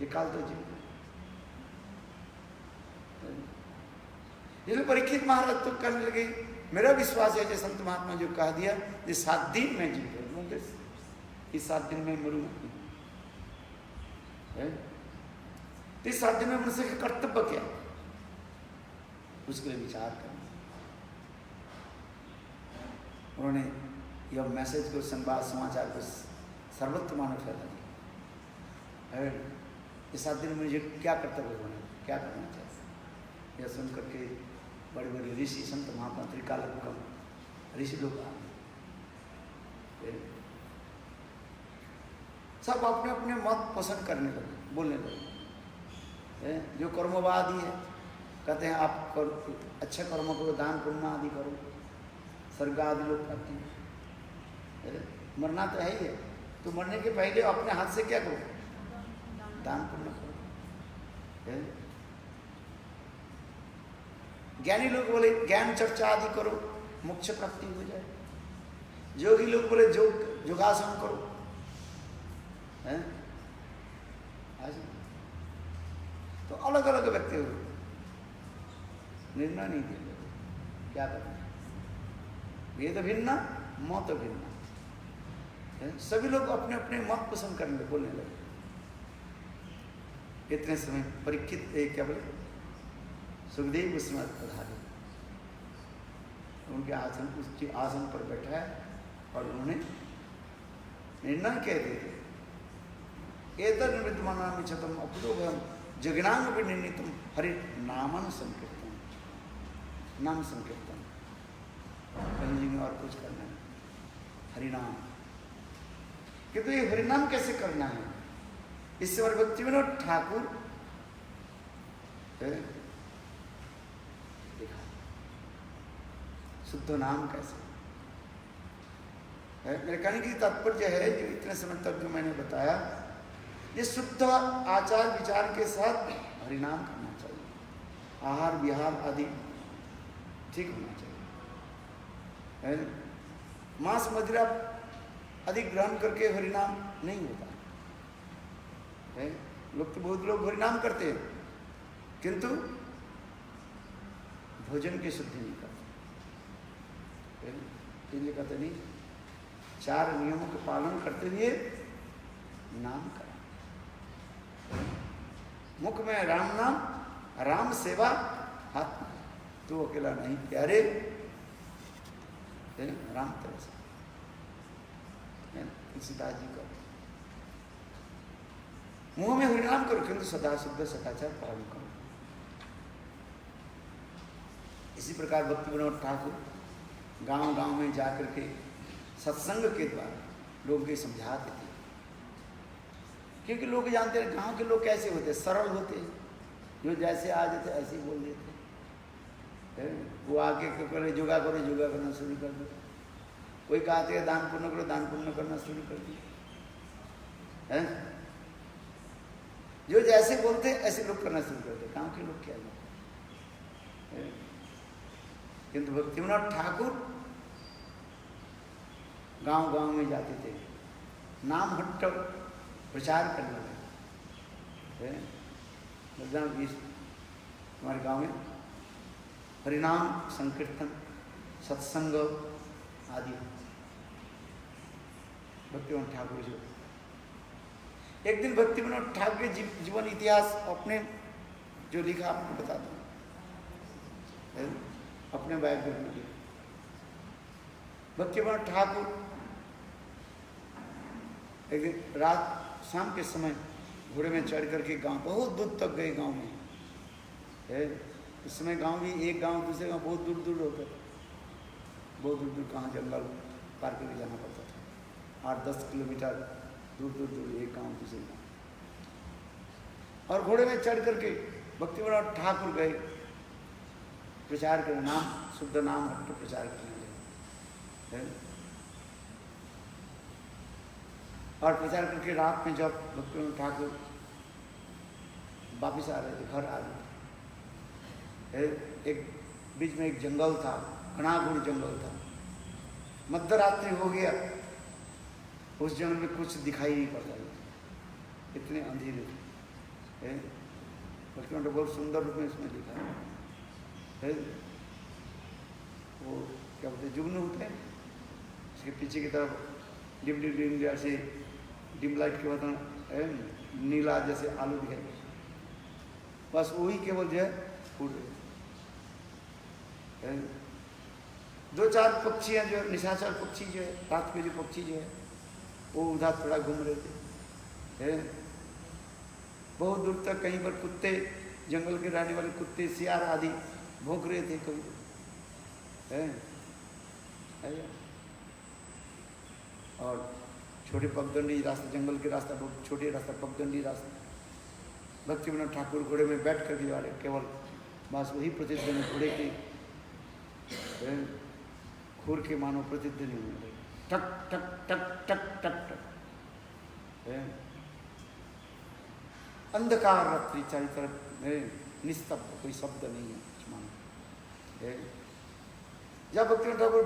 ये काल तो जीव। ये परीक्षित महाराज तो करने लगे, मेरा विश्वास है जैसे संत महात्मा जो कह दिया, ये 7 दिन में जीव है, इस 7 दिन में मरूंगा। इस 7 दिन में मनुष्य का कर्तव्य क्या है, उसके लिए विचार करना। उन्होंने यह मैसेज को, संवाद समाचार को सर्वत्र मानव फैला दिया। इस आदमी में मुझे क्या कर्तव्य होना, क्या करना चाहिए, यह सुन करके बड़े बड़े ऋषि संत महात्मा त्रिकाल ऋषि लोग आ गए, सब अपने अपने मत पसंद करने लगे, बोलने लगे। जो कर्मवादी है कहते हैं आप अच्छा कर्म करो, दान पुण्य आदि करो, स्वर्ग आदि लोग करते हैं। मरना तो है ही है, तो मरने के पहले अपने हाथ से क्या करो, दान पुण्य करो। ज्ञानी लोग बोले ज्ञान चर्चा आदि करो, मोक्ष प्राप्ति हो जाए। योगी लोग बोले योगासन करो। तो अलग अलग व्यक्ति हो, निर्णय नहीं दिया क्या करना, वेद भिन्न मत भिन्न, सभी लोग अपने अपने मत पसंद करने लगे, बोलने लगे। इतने समय परीक्षित क्या बोले, सुखदेव उसमें पधारे, उनके आसन, उसके आसन पर बैठा है और उन्होंने निर्णय कह देते, एतद निमित्तमानामि छतम अपुरोगम जगनांग विनिर्णितम हरि नामन संकीर्तन, नाम संकीर्तन, कहीं जी में और कुछ करना है, हरिनाम। किंतु ये हरिनाम कैसे करना है, इससे हमारे भक्ति विनोद ठाकुर देखा शुद्ध नाम कैसे है। मेरे कहने की तात्पर्य है, जो इतने समय तक जो मैंने बताया, ये शुद्ध आचार विचार के साथ हरिनाम करना चाहिए, आहार विहार आदि ठीक होना चाहिए। मांस मदिरा अधिक ग्रहण करके हरिनाम नहीं होता है। लोग तो बहुत लोग हरिनाम करते हैं, किंतु भोजन की शुद्धि नहीं करते। इसलिए कहते नहीं, 4 नियमों के पालन करते हुए नाम करा, मुख में राम नाम, राम सेवा हाथ में, तो अकेला नहीं प्यारे राम तरस सीता जी का। मुंह में हरिनाम करो, किंतु सदा शुद्ध सदाचार पालन करो। इसी प्रकार भक्ति विनोद ठाकुर गांव गांव में जाकर के सत्संग के द्वारा लोगों को समझाते थे, क्योंकि लोग जानते हैं गांव के लोग कैसे होते, सरल होते, जो जैसे आ जाते ऐसे ही बोल देते। वो आके करे योगा करो, योगा करना शुरू कर दो। कोई कहते हैं दान पुण्य करो, दान पुण्य करना शुरू कर दिया। जो जैसे बोलते ऐसे लोग करना शुरू करते। गांव के लोग क्या है, किंतु भक्ति विनोद ठाकुर गांव गांव में जाते थे, नाम हट्ट प्रचार करने लगे। हमारे गांव में हरिनाम संकीर्तन सत्संग आदि भक्ति विनोद ठाकुर जी। एक दिन भक्ति विनोद ठाकुर के जीवन इतिहास अपने जो लिखा आपको बता दूं, अपने बायोग्राफी में भक्ति विनोद ठाकुर एक दिन रात शाम के समय घोड़े में चढ़ करके गांव, बहुत दूर तक गए गांव में। उस समय गांव भी एक गांव दूसरे गांव बहुत दूर दूर होता था, बहुत दूर दूर, कहाँ जंगल पार करके जाना पड़ता था, 8-10 किलोमीटर दूर दूर दूर एक गांव दूसरे गांव। और घोड़े में चढ़ करके भक्ति विनोद ठाकुर गए प्रचार करने, नाम शुद्ध नाम हट प्रचार करने लगे। और प्रचार करके रात में जब भक्ति विनोद ठाकुर वापिस आ रहे थे, घर आ रहे थे, एक बीच में एक जंगल था, घना-घोर जंगल था। मध्य रात्रि हो गया, उस जंगल में कुछ दिखाई नहीं पड़ता, इतने अंधेरे थे। भक्ति विनोद बहुत सुंदर रूप में इसमें लिखा है। वो क्या बोलते हैं, जुगनू होते हैं, उसके पीछे की तरफ डिम डिम डिम जैसे डिम लाइट के बटन नीला जैसे आलू दिखाई, बस वही केवल जो है फूट रहे। दो चार पक्षियाँ जो है, निशाचर पक्षी जो है, रात के जो पक्षी जो है, वो उधर थोड़ा घूम रहे थे। बहुत दूर तक कहीं पर कुत्ते, जंगल के रहने वाले कुत्ते, सियार आदि भौंक रहे थे कभी और छोटे पगडंडी रास्ता, जंगल के रास्ता, बहुत छोटे रास्ता, पगडंडी रास्ता। भक्ति विनोद ठाकुर घोड़े में बैठ कर के वाले केवल बस वही प्रतिध्वनि घोड़े के खुर के मानो प्रतिध्वनि होने लगे, टक टक टक टक टक टक। अंधकार रात्रि, चारों तरफ निस्तब्ध, कोई शब्द नहीं है कुछ मानो। जब भक्ति विनोद ठाकुर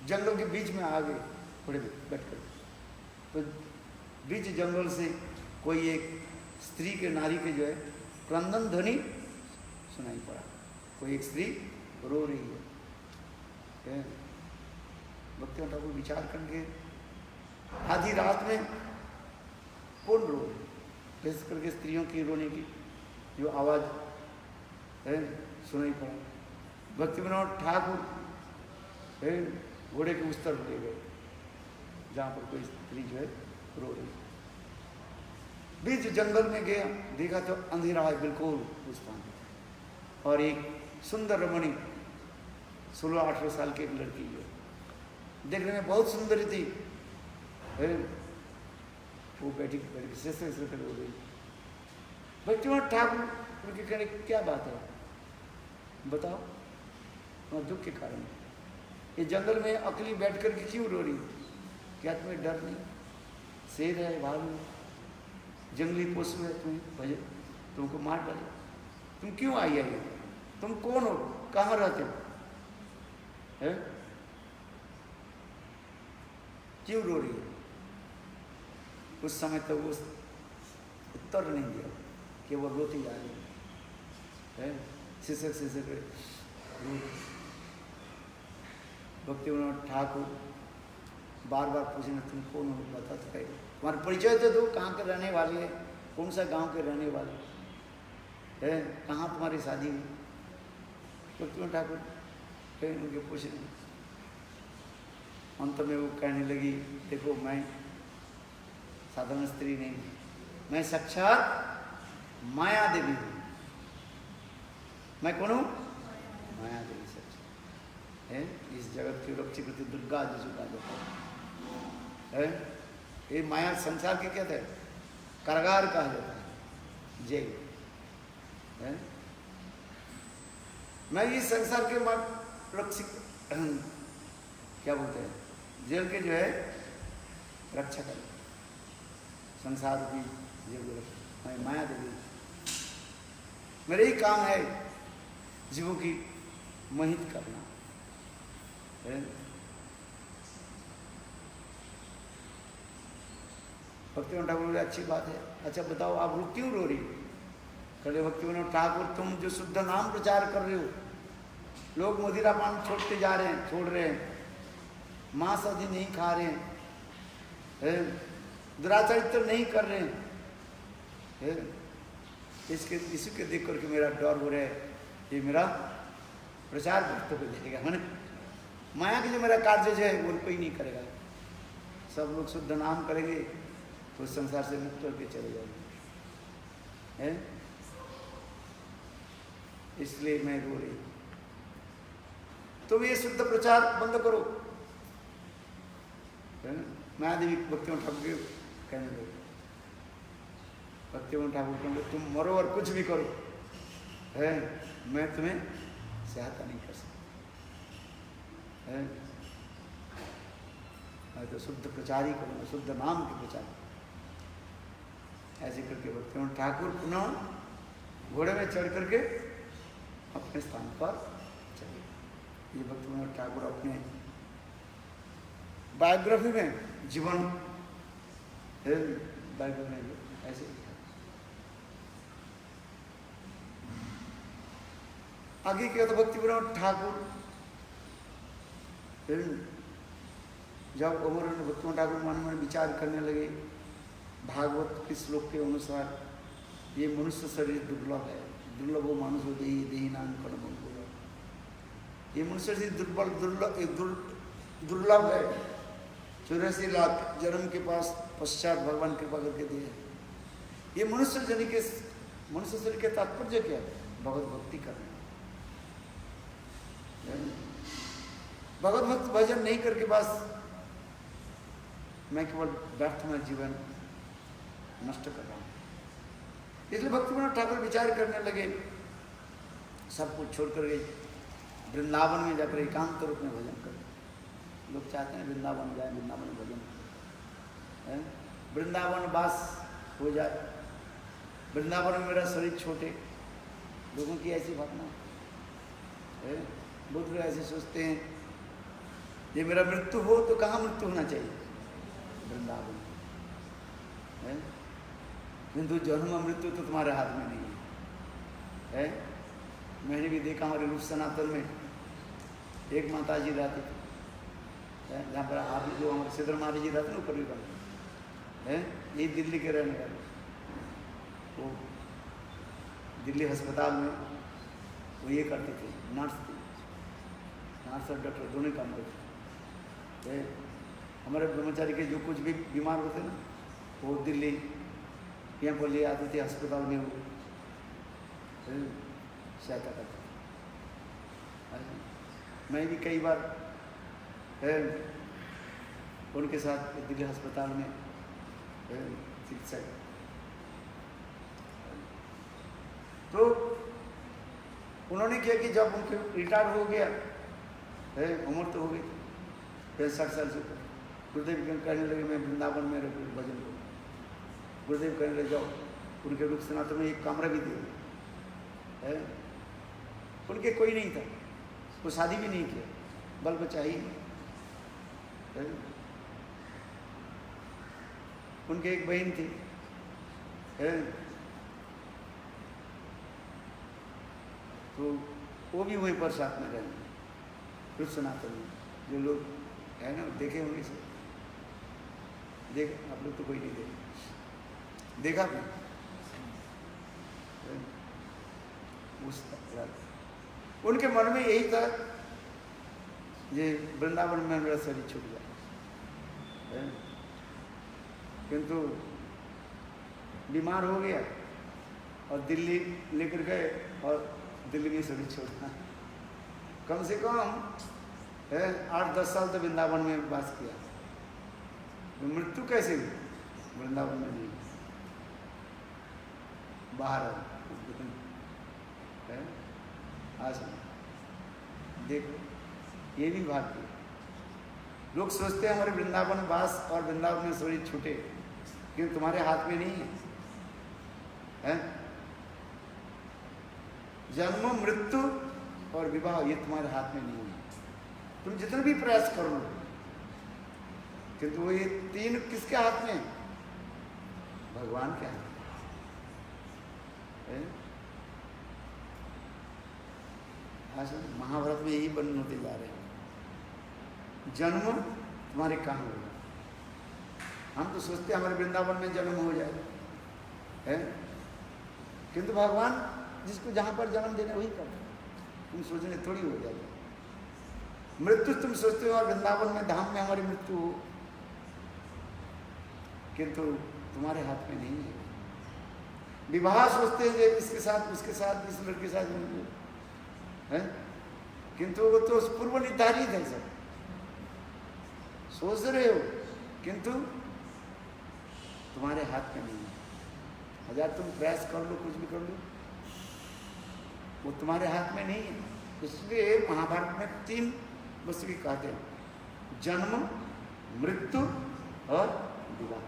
जंगल के बीच में आ गए घोड़े में बैठकर, तो बीच जंगल से कोई एक स्त्री के, नारी के जो है क्रंदन ध्वनि सुनाई पड़ा। कोई एक स्त्री रो रही है। भक्ति विनोद ठाकुर विचार करके, आधी रात में कौन रो, विशेष करके स्त्रियों की रोने की जो आवाज है सुनाई पड़ा। भक्ति विनोद ठाकुर घोड़े के उस तरफ ले गए जहाँ पर कोई स्त्री जो है रो रही। बीच जंगल में गया, देखा तो अंधेरा है बिल्कुल उस स्थान, और एक सुंदर रमणी 16-18 साल की एक लड़की है, देखने में बहुत सुंदर थी। वो बैठी से रो रही। भक्ति विनोद ठाकुर उनके कहने क्या बात है, बताओ तुम्हारा दुख के कारण, ये जंगल में अकेली बैठ कर के क्यों रो रही, क्या तुम्हें डर नहीं, शेर है, भालू, जंगली पशु है, तुम्हें भजे तुमको मार डाले, तुम क्यों आई है, तुम कौन हो, कहाँ रहते हो, है? क्यों रो रही है? उस समय तक वो उत्तर नहीं दिया, केवल रोती जा रही है, सिसक भक्ति विनोद ठाकुर बार बार पूछे ना, तुम कौन हो, बता तो कहीं, तुम्हारा परिचय तो दो, कहाँ के रहने वाले हैं, कौन सा गांव के रहने वाले है, कहाँ तुम्हारी शादी हुई। भक्ति विनोद ठाकुर कहीं उनके पूछे नहीं। अंत में वो कहने लगी, देखो मैं साधारण स्त्री नहीं, मैं साक्षात माया देवी हूँ। मैं कौन हूँ? माया देवी है, इस जगत की रक्षित दुर्गा जी का है। ये माया संसार के कहते हैं, कारागार कहा जाता है, जेल है। मैं इस संसार के रक्षित, क्या बोलते हैं, जेल के जो है रक्षा कर, संसार की जेल, मैं माया देवी, मेरा ही काम है जीवों की मोहित करना। भक्ति विनोद ठाकुर बोले अच्छी बात है, अच्छा बताओ आप क्यों रो रही? कहते भक्ति विनोद ठाकुर, तुम जो शुद्ध नाम प्रचार कर रहे हो, लोग मदिरा पान छोड़ते जा रहे हैं, छोड़ रहे हैं, मांस आदि नहीं खा रहे हैं, दुराचरित्र नहीं कर रहे हैं, इसी के देख करके मेरा डर हो रहा है, ये मेरा प्रचार भक्त हो जाएगा, मैंने माया के जो मेरा कार्य जो है वो कोई नहीं करेगा, सब लोग शुद्ध नाम करेंगे तो उस संसार से मुक्त होकर चले जाएंगे, है? इसलिए मैं रो रही, तुम ये शुद्ध प्रचार बंद करो। माया देवी भक्ति विनोद ठाकुर कहने लगे, भक्ति विनोद ठाकुर कहने, तुम मरो और कुछ भी करो, है मैं तुम्हें सहायता नहीं कर सकता, है? मैं तो शुद्ध प्रचार ही करूँगा, शुद्ध नाम के प्रचार। ऐसे करके भक्ति विनोद ठाकुर पुनः घोड़े में चढ़ करके अपने स्थान पर चले। ये भक्ति विनोद ठाकुर अपने बायोग्राफी में, जीवन बायोग्राफी में ऐसे लिखा। आगे क्या था, भक्ति विनोद ठाकुर जब उम्र भक्ति विनोद ठाकुर मन में विचार करने लगे, भागवत के श्लोक के अनुसार ये मनुष्य शरीर दुर्लभ है, दुर्लभ वो मानुष हो देही नाम कर्म, ये मनुष्य से दुर्बल दुर्लभ है। 84 लाख जन्म के पास पश्चात भगवान कृपा करके दिए। ये मनुष्य शरीर के तात्पर्य क्या है? भगवत भक्ति करना। भगवत भक्त भजन नहीं करके बस मैं केवल व्यर्थ में जीवन नष्ट कर रहा हूं। इसलिए भक्तिविनोद ठाकुर विचार करने लगे, सब कुछ छोड़ कर गए वृंदावन में जाकर एकांत रूप में भजन करें। लोग चाहते हैं वृंदावन जाए, वृंदावन में भजन करें, वृंदावन वास हो जाए, वृंदावन में मेरा शरीर छोटे। लोगों की ऐसी भावना है। बहुत लोग ऐसे सोचते हैं ये मेरा मृत्यु हो तो कहाँ मृत्यु होना चाहिए? वृंदावन है। किंतु जन्म मृत्यु तो तुम्हारे हाथ में नहीं है। मैंने भी देखा हमारे रूप सनातन में एक माता जी रहती थी, जहाँ पर आप जो हमारे सिद्धर महाराज जी रहते ना ऊपर भी बने हैं, ये दिल्ली के रहने वाले। वो दिल्ली अस्पताल में वो ये करती थी, नर्स थी, नर्स और डॉक्टर दोनों काम करते थे। हमारे ब्रह्मचारी के जो कुछ भी बीमार होते ना, वो दिल्ली यहाँ पर ले आते थे अस्पताल में, वो सहायता करते थे। मैं भी कई बार उनके साथ दिल्ली अस्पताल में चिकित्सा। तो उन्होंने किया कि जब उनके रिटायर हो गया, उम्र तो हो गई 65 साल से, गुरुदेव कहने लगे मैं वृंदावन में भजन करूँ। गुरुदेव कहने लगे जाओ, उनके रूप सनातन में एक कमरा भी दिया। उनके कोई नहीं था, वो शादी भी नहीं किया, बल बच्चा ही। उनके एक बहन थी, तो वो भी वहीं पर साथ में रहेंगे रूप सनातन में। जो लोग है ना देखे होंगे सब, देख आप लोग तो कोई नहीं देखे, देखा भी उस उनके मन में यही था ये वृंदावन में मेरा शरीर छूट जाए। किंतु बीमार हो गया और दिल्ली लेकर गए और दिल्ली में शरीर छोड़ा। कम से कम 8-10 साल तो वृंदावन में वास किया। मृत्यु कैसे हुई? वृंदावन में नहीं, बाहर है। आज देखो ये भी भाग्य। लोग सोचते हैं हमारे वृंदावन वास और वृंदावन में शरीर छूटे, क्योंकि तुम्हारे हाथ में नहीं है। जन्म मृत्यु और विवाह ये तुम्हारे हाथ में नहीं है। तुम जितना भी प्रयास करो, किंतु वो ये तीन किसके हाथ में? भगवान के हाथ में। आज महाभारत में यही वर्णन होते जा रहे हैं। जन्म तुम्हारे कहाँ होगा? हम तो सोचते हैं हमारे वृंदावन में जन्म हो जाए, किंतु भगवान जिसको जहां पर जन्म देना वही करते। तुम सोचने थोड़ी हो जाएगा। मृत्यु तुम सोचते हो और वृंदावन में धाम में हमारी मृत्यु हो, किंतु तुम्हारे हाथ में नहीं है। विवाह सोचते हैं इसके साथ उसके साथ इस लड़के के साथ है, किंतु वो तो पूर्व निर्धारित है। सब सोच रहे हो, किंतु तुम्हारे हाथ में नहीं है। हजार तुम प्रयास कर लो, कुछ भी कर लो, वो तुम्हारे हाथ में नहीं है। इसलिए महाभारत में 3 वस्तु की कहते हैं, जन्म मृत्यु और विवाह।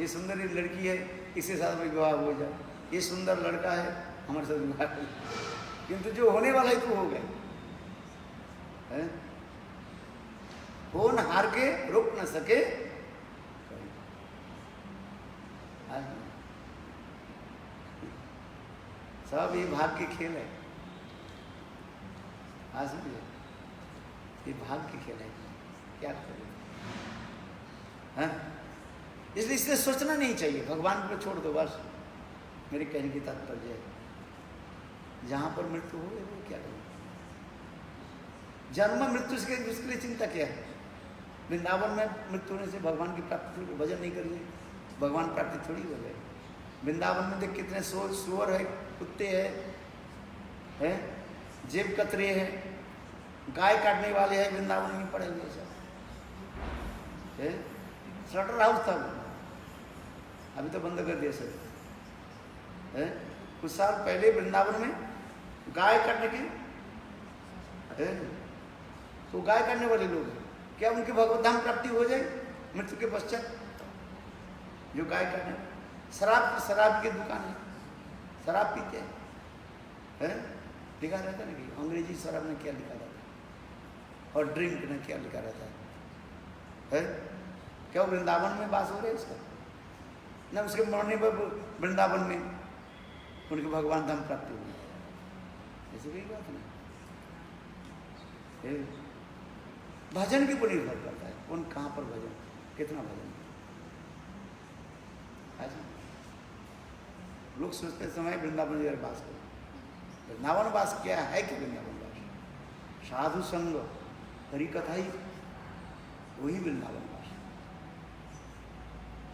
ये सुंदर लड़की है, इसके साथ में विवाह हो जाए। ये सुंदर लड़का है, हमारे साथ विवाह कर, किंतु जो होने वाला है तो हो गए। होन हार के रोक न सके। सब ये भाग्य के खेल है। आज ये भाग्य के खेल है, क्या करें? इसलिए इससे सोचना नहीं चाहिए, भगवान को छोड़ दो बस। मेरे कहने की तात्पर्य है जहाँ पर मृत्यु हो गई वो क्या करें? जन्म मृत्यु से उसके लिए चिंता क्या है? वृंदावन में मृत्यु होने से भगवान की प्राप्ति थोड़ी, भजन नहीं करिए भगवान प्राप्ति थोड़ी हो गए। वृंदावन में देख कितने सुअर है, कुत्ते हैं, जेब कतरे हैं, गाय काटने वाले हैं, वृंदावन में पड़े हुए सब। स्लॉटर हाउस था वो, अभी तो बंद कर दिया सर। कुछ साल पहले वृंदावन में गाय काटने के तो गाय काटने वाले लोग क्या उनकी भगवत धाम प्राप्ति हो जाए मृत्यु के पश्चात? जो गाय काटने, शराब की दुकान है, शराब पीते हैं, लिखा रहता ना कि अंग्रेजी शराब में क्या लिखा रहता है और ड्रिंक में क्या लिखा रहता है? क्या वृंदावन में वास हो रहे इसका? ना उसके मरने पर वृंदावन में उनके भगवान धाम प्राप्ति हुई, ऐसी कोई बात नहीं। भजन के ऊपर निर्भर करता है, कौन कहाँ पर भजन, कितना भजन। लोग सोचते समय वृंदावन वास करो, वृंदावन वास क्या है कि वृंदावन वास साधु संग हरि कथा ही, वही वृंदावन वास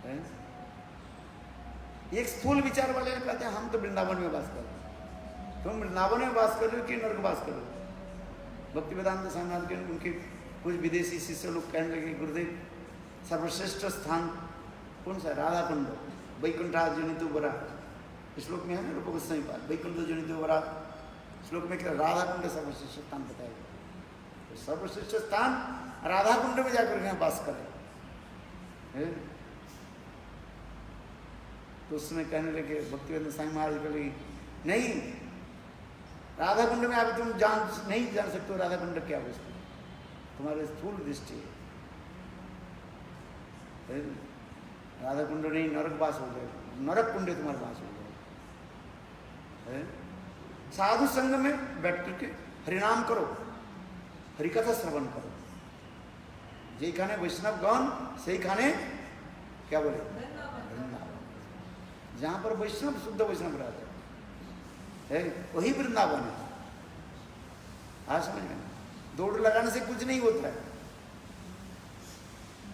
है। एक स्थूल विचार वाले कहते हैं हम तो वृंदावन में वास कर रहे हैं। तुम वृंदावन में वास कर रहे हो कि नरक वास करो? भक्ति वेदांत स्वामी महाराज के उनके कुछ विदेशी शिष्य लोग कहने लगे गुरुदेव सर्वश्रेष्ठ स्थान कौन सा? राधा कुंड, वैकुंठा जनितो बरा, श्लोक में है ना रूप गोस्वामी पाद, वैकुंठ जनितो बरा श्लोक में क्या राधा कुंड सर्वश्रेष्ठ स्थान बताया। तो सर्वश्रेष्ठ स्थान राधा कुंड में जाकर के वास करें। तो उसमें कहने लगे भक्ति वेदांत स्वामी महाराज बोले नहीं, राधा कुंड में अभी तुम नहीं जान सकते हो राधा कुंड क्या वस्तु, तुम्हारे स्थूल दृष्टि है। राधा कुंड नहीं, नरक वास हो जाए, नरक कुंड तुम्हारे वास हो जाए। साधु संग में बैठ करके हरिनाम करो, हरिकथा श्रवण करो। जे खाने वैष्णव गण सही खाने क्या बोले वृंदावन, जहां पर वैष्णव शुद्ध वैष्णव रहते है वही वृंदावन है। आज समझ में, दौड़ लगाने से कुछ नहीं होता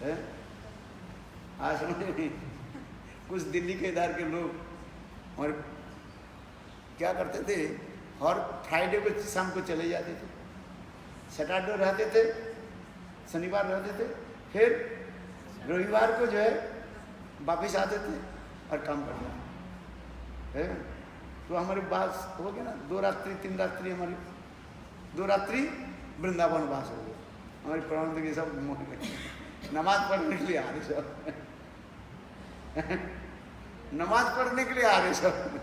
है। आज समझ में, कुछ दिल्ली के इधर के लोग और क्या करते थे, हर फ्राइडे को शाम को चले जाते थे, सैटरडे रहते थे, शनिवार रहते थे, फिर रविवार को जो है वापिस आते थे और काम करते थे। तो हमारी बात हो गया ना, 2 रात्रि 3 रात्रि, हमारी 2 रात्रि वृंदावन वास हो गया। हमारी प्रबंध के सब नमाज पढ़ने के लिए आ रहे सब नमाज पढ़ने के लिए आ रहे सब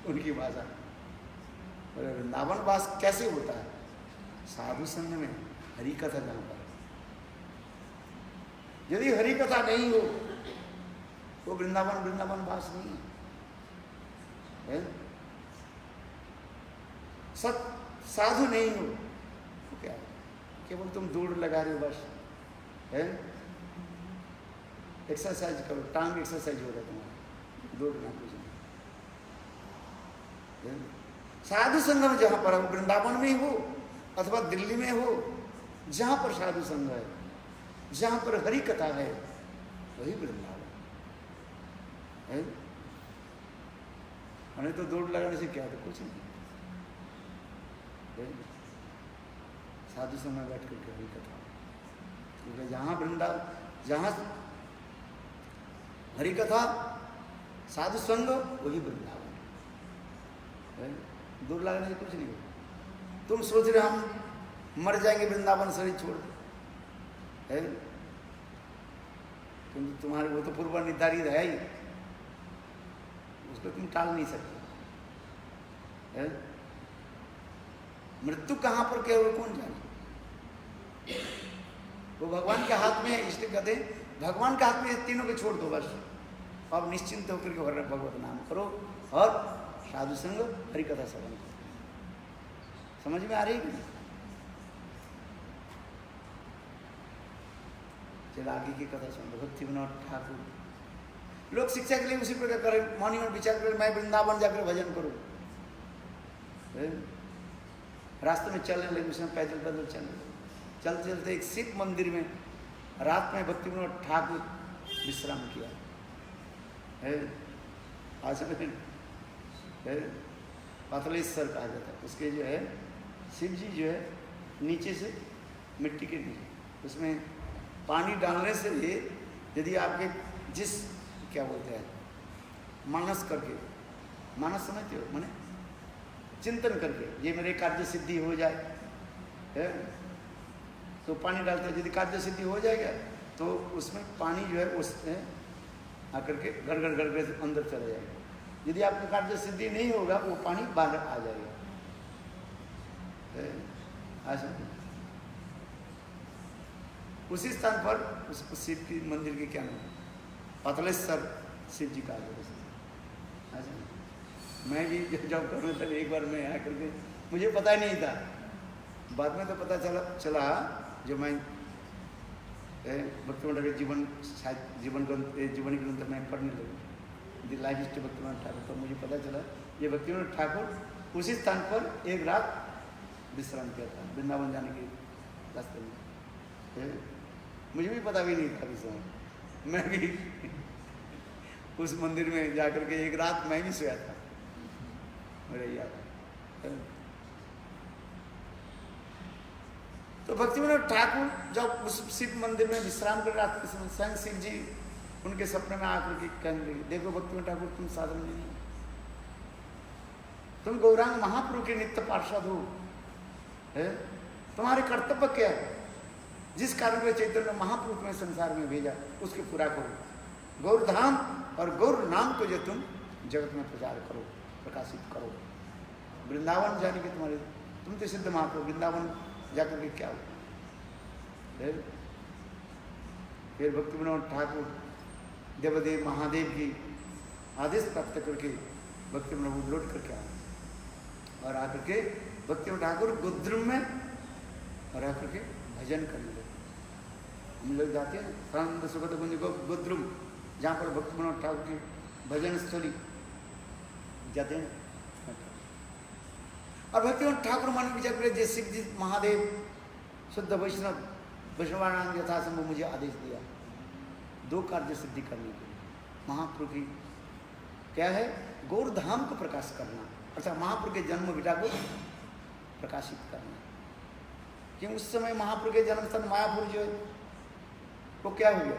उनकी भाषा। वृंदावन वास कैसे होता है? साधु संग में, हरि कथा जहां पर, यदि हरि कथा नहीं हो तो वृंदावन वास नहीं है। साधु नहीं हो तो क्या, केवल तुम दौड़ लगा रहे हो बस, है? एक्सरसाइज करो, टांग एक्सरसाइज होगा तुम्हारा, दौड़ना कुछ नहीं। साधु संग में जहां पर हो, वृंदावन में हो अथवा दिल्ली में हो, जहां पर साधु संग है, जहां पर हरि कथा है, वही वृंदावन है। हमें तो दौड़ लगाने से क्या, तो कुछ नहीं। साधु संग बैठ करके हरि कथा, क्योंकि जहां हरि कथा साधु संग वही वृंदावन है। दूर लगाने से कुछ नहीं होगा। तुम सोच रहे हम मर जाएंगे वृंदावन शरीर छोड़ दे, क्योंकि तुम्हारे वो तो पूर्व निर्धारित है ही, उसको तुम टाल नहीं सकते। मृत्यु कहाँ पर क्या हो कौन जाने, वो भगवान के हाथ में है। इसलिए कहते हैं भगवान के हाथ में तीनों को छोड़ दो बस, अब निश्चिंत होकर के भगवत नाम करो और साधु संग हरि कथा श्रवण करो। समझ में आ रही है? चलो आगे की कथा सुन। भक्ति विनोद ठाकुर लोग शिक्षा के लिए उसी प्रकार करें, मौनी में विचार करें मैं वृंदावन जाकर भजन करूं, रास्ते में चलने लगे, उसमें पैदल पैदल चलने लगे। चलते चलते एक शिव मंदिर में रात में भक्ति विनोद ठाकुर विश्राम किया है। आज पातलेश्वर कहा जाता है। उसके जो है शिव जी जो है नीचे से मिट्टी के नीचे उसमें पानी डालने से भी यदि आपके जिस क्या बोलते हैं मानस करके, मानस समझते हो माने चिंतन करके ये मेरे कार्य सिद्धि हो जाए है तो पानी डालते हैं। यदि कार्य सिद्धि हो जाएगा तो उसमें पानी जो है उसमें आकर के गड़गड़ गड़गड़ से अंदर चला जाएगा। यदि आपका कार्य सिद्धि नहीं होगा वो पानी बाहर आ जाएगा। उसी स्थान पर उस शिव की मंदिर के क्या नाम पातलेश्वर शिव जी का मैं भी जब करने तक एक बार मैं आकर के मुझे पता ही नहीं था, बाद में तो पता चला जो मैं भक्तिविनोद के जीवन ग्रंथ में पढ़ने लगी, the life history Bhaktivinod Thakur, तो मुझे पता चला ये भक्तिविनोद ठाकुर उसी स्थान पर एक रात विश्राम किया था वृंदावन जाने के रास्ते में। मुझे भी पता भी नहीं था इस समय, मैं भी उस मंदिर में जाकर के एक रात मैं भी सोया था, मेरे याद है। तो भक्तिविनोद ठाकुर जब उस शिव मंदिर में विश्राम कर रहा था, स्वयं शिव जी उनके सपने में आकर के कहने लगे, देखो भक्तिविनोद ठाकुर तुम साधन नहीं, तुम गौरांग महाप्रभु के नित्य पार्षद हो, है तुम्हारे कर्तव्य क्या है, जिस कारण वे चैतन्य महाप्रभु में संसार में भेजा उसके पूरा करो। गौर धाम और गौर नाम को जो तुम जगत में प्रचार करो, प्रकाशित करो। वृंदावन जाने के तुम्हारे तुम तो सिद्ध महाप्रभु, वृंदावन जाकर के क्या हो। फिर भक्तिविनोद ठाकुर देवदेव महादेव की आदेश प्राप्त करके भक्तिविनोद लौट करके आए और आकर के भक्तिविनोद ठाकुर गुद्रुम में और आकर के भजन करने लगे। हम लोग जाते हैं संत सुगत कुंज को गुद्रुम, जहाँ पर भक्तिविनोद ठाकुर की भजन स्थली जाते हैं। और भक्तिविनोद ठाकुर मन विचार करे जय शिव जी महादेव शुद्ध वैष्णवानाम यथासंभव मुझे आदेश दिया दो कार्य सिद्धि करने के लिए। महाप्रभु की क्या है, गौर धाम को प्रकाश करना, अर्थात महाप्रभु के जन्म विटा को प्रकाशित करना। क्योंकि उस समय महाप्रभु के जन्म स्थान मायापुर जो है वो क्या हो गया,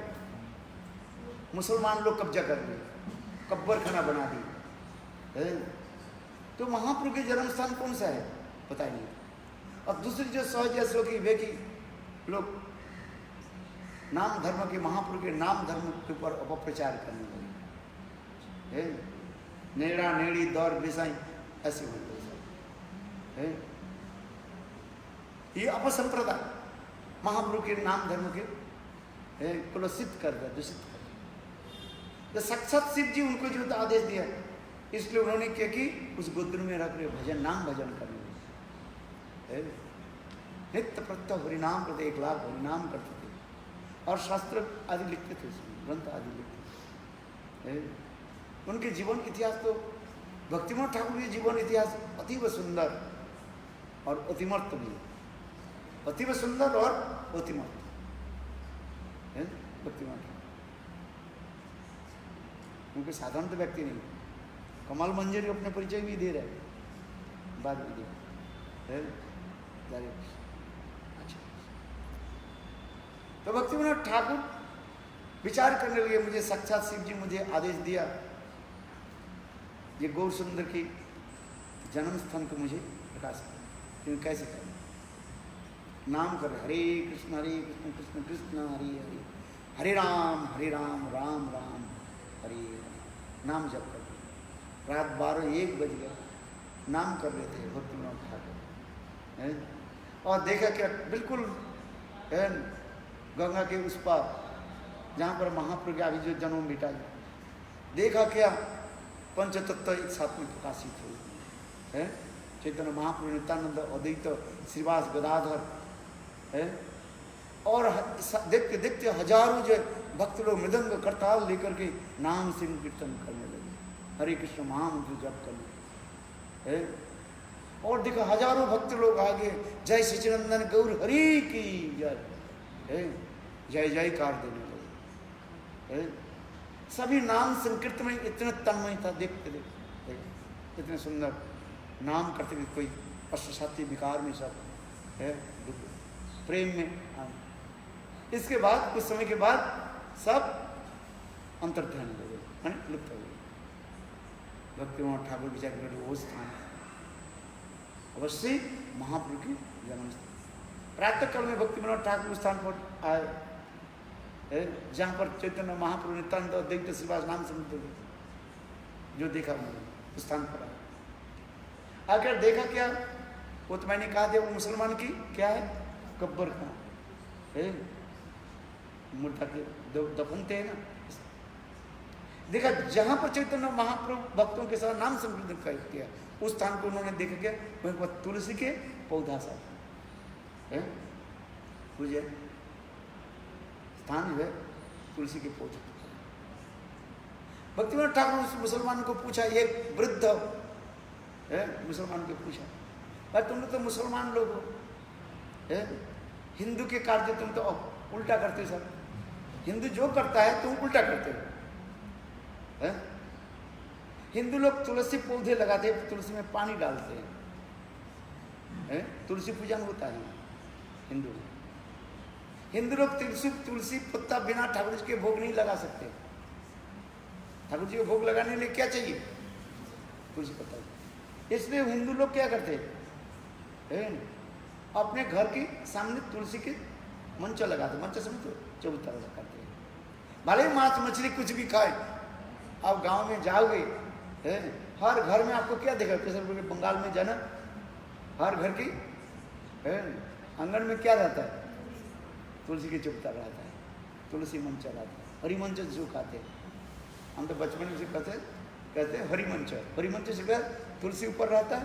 मुसलमान लोग कब्जा कर लिए, कब्बर खाना बना दिए। तो महाप्रभु के जन्म स्थान कौन सा है पता ही नहीं। और दूसरी जो सहज की वे की लोग नाम धर्म के, महाप्रभु के नाम धर्म के ऊपर अपप्रचार करने लगे, नेड़ा नेड़ी दौर बेसाई ऐसे हो गए। ये अपसंप्रदाय महाप्रभु के नाम धर्म के कुलसित कर दिया, दूषित कर दिया। साक्षात शिव जी उनको जो आदेश दिया, इसलिए उन्होंने क्या कि उस गोत्र में रख रहे भजन नाम भजन करने लगे। नित्य प्रत्यय हरिनाम करते, 1 लाख हरिनाम करते थे और शास्त्र आदि लिखते थे, ग्रंथ आदि लिखते थे। उनके जीवन इतिहास तो भक्तिविनोद ठाकुर के जीवन इतिहास अतीव सुंदर और अतिमर्त भी, अतीव सुंदर और अतिमर्त है भक्तिविनोद ठाकुर। उनके साधारण तो व्यक्ति नहीं, कमाल मंजरी अपने परिचय भी दे रहे हैं, बाद में दे। अच्छा, तो भक्तिविनोद ठाकुर विचार करने लगे, मुझे साक्षात शिव जी मुझे आदेश दिया ये गौर सुंदर की जन्म स्थान को मुझे प्रकाश कर, क्योंकि कैसे करें, नाम कर हरे कृष्ण कृष्ण कृष्ण हरे हरे, हरे राम राम राम हरे हरे, नाम जप कर। रात 12-1 बज गया, नाम कर रहे थे भक्तिविनोद ठाकुर। और देखा क्या, बिल्कुल गंगा के उस पार जहाँ पर महाप्रभु के अभी जो जन्म बिता, देखा क्या पंचतत्व एक साथ में प्रकाशित हुए है। चैतन्य महाप्रभु, नित्यानंद, अद्वैत, श्रीवास, गदाधर है। और देखते देखते हजारों जो भक्त लोग मृदंग करताल लेकर के नाम सिंह कीर्तन करने लगे, हरे कृष्ण महामंत्र जप करने है। और देखो हजारों भक्त लोग आगे जय सच्चिदानंद गौर हरि की जय, जय जयकार देने लगे। सभी नाम संकीर्तन में इतने तन्मय था, देखते देखते इतने सुंदर नाम करते हुए, कोई पश्चाती विकार में सब है, प्रेम में। इसके बाद कुछ समय के बाद सब अंतर्ध्यान हो गए, लुप्त हो गए। भक्तिविनोद ठाकुर विचार कर वो स्थान अवश्य महाप्रभु की जन्म स्थान। प्रातः काल में भक्तिविनोद ठाकुर स्थान पर आए, जहाँ पर चैतन्य महाप्रभु नित्यानंद अद्वैत श्रीवास नाम समुद्र जो देखा उन्होंने उस स्थान पर आया। आकर देखा क्या, वो तो मैंने कहा था वो मुसलमान की क्या है, कब्र का मुर्दा के दफन थे ना। देखा जहां पर चैतन्य महाप्रभु भक्तों के साथ नाम संकीर्तन किया, उस स्थान को उन्होंने देखा क्या, वहीं पर तुलसी के पौधा सा है, पूजे स्थान जो है तुलसी के पौधे। भक्तिविनोद ठाकुर उस मुसलमान को पूछा, ये वृद्ध है मुसलमान को पूछा, भाई तुम तो मुसलमान लोग हो, हिंदू के कार्य तुम तो उल्टा करते सब, हिंदू जो करता है तुम उल्टा करते हो। हिंदू लोग तुलसी पौधे लगाते हैं, तुलसी में पानी डालते हैं, तुलसी पूजन होता है हिंदू। हिंदू लोग तुलसी पत्ता बिना ठाकुर जी के भोग नहीं लगा सकते। ठाकुर जी को भोग लगाने के लिए क्या चाहिए, तुलसी पत्ता। इसलिए हिंदू लोग क्या करते हैं, अपने घर के सामने तुलसी के मंच लगाते, मंच समझ तो चबूतरा करते हैं। भले ही मांस मछली कुछ भी खाए, आप गांव में जाओगे हर घर में आपको क्या देखा, किसी बंगाल में जाना, हर घर की आंगन में क्या रहता है, तुलसी के चबूतरा रहता है, तुलसी मंच रहता है। हरि मंच जो खाते हैं, हम तो बचपन में से कहते हैं हरि मंच। हरि मंच से क्या, तुलसी ऊपर रहता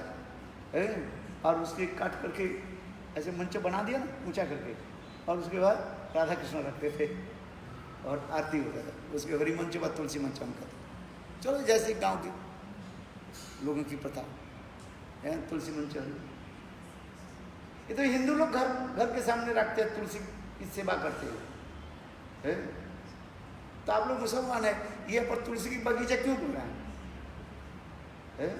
है और उसके काट करके ऐसे मंच बना दिया ना ऊंचा करके, और उसके बाद राधा कृष्ण रखते थे और आरती होता था। उसके हरि मंच बाद तुलसी मंच हम कहते। चलो जैसे गांव के लोगों की प्रथा है, तुलसी मंच। ये तो हिंदू लोग घर के सामने रखते हैं, तुलसी की सेवा करते हैं। तो आप लोग मुसलमान है, ये पर तुलसी की बगीचा क्यों कर रहे हैं?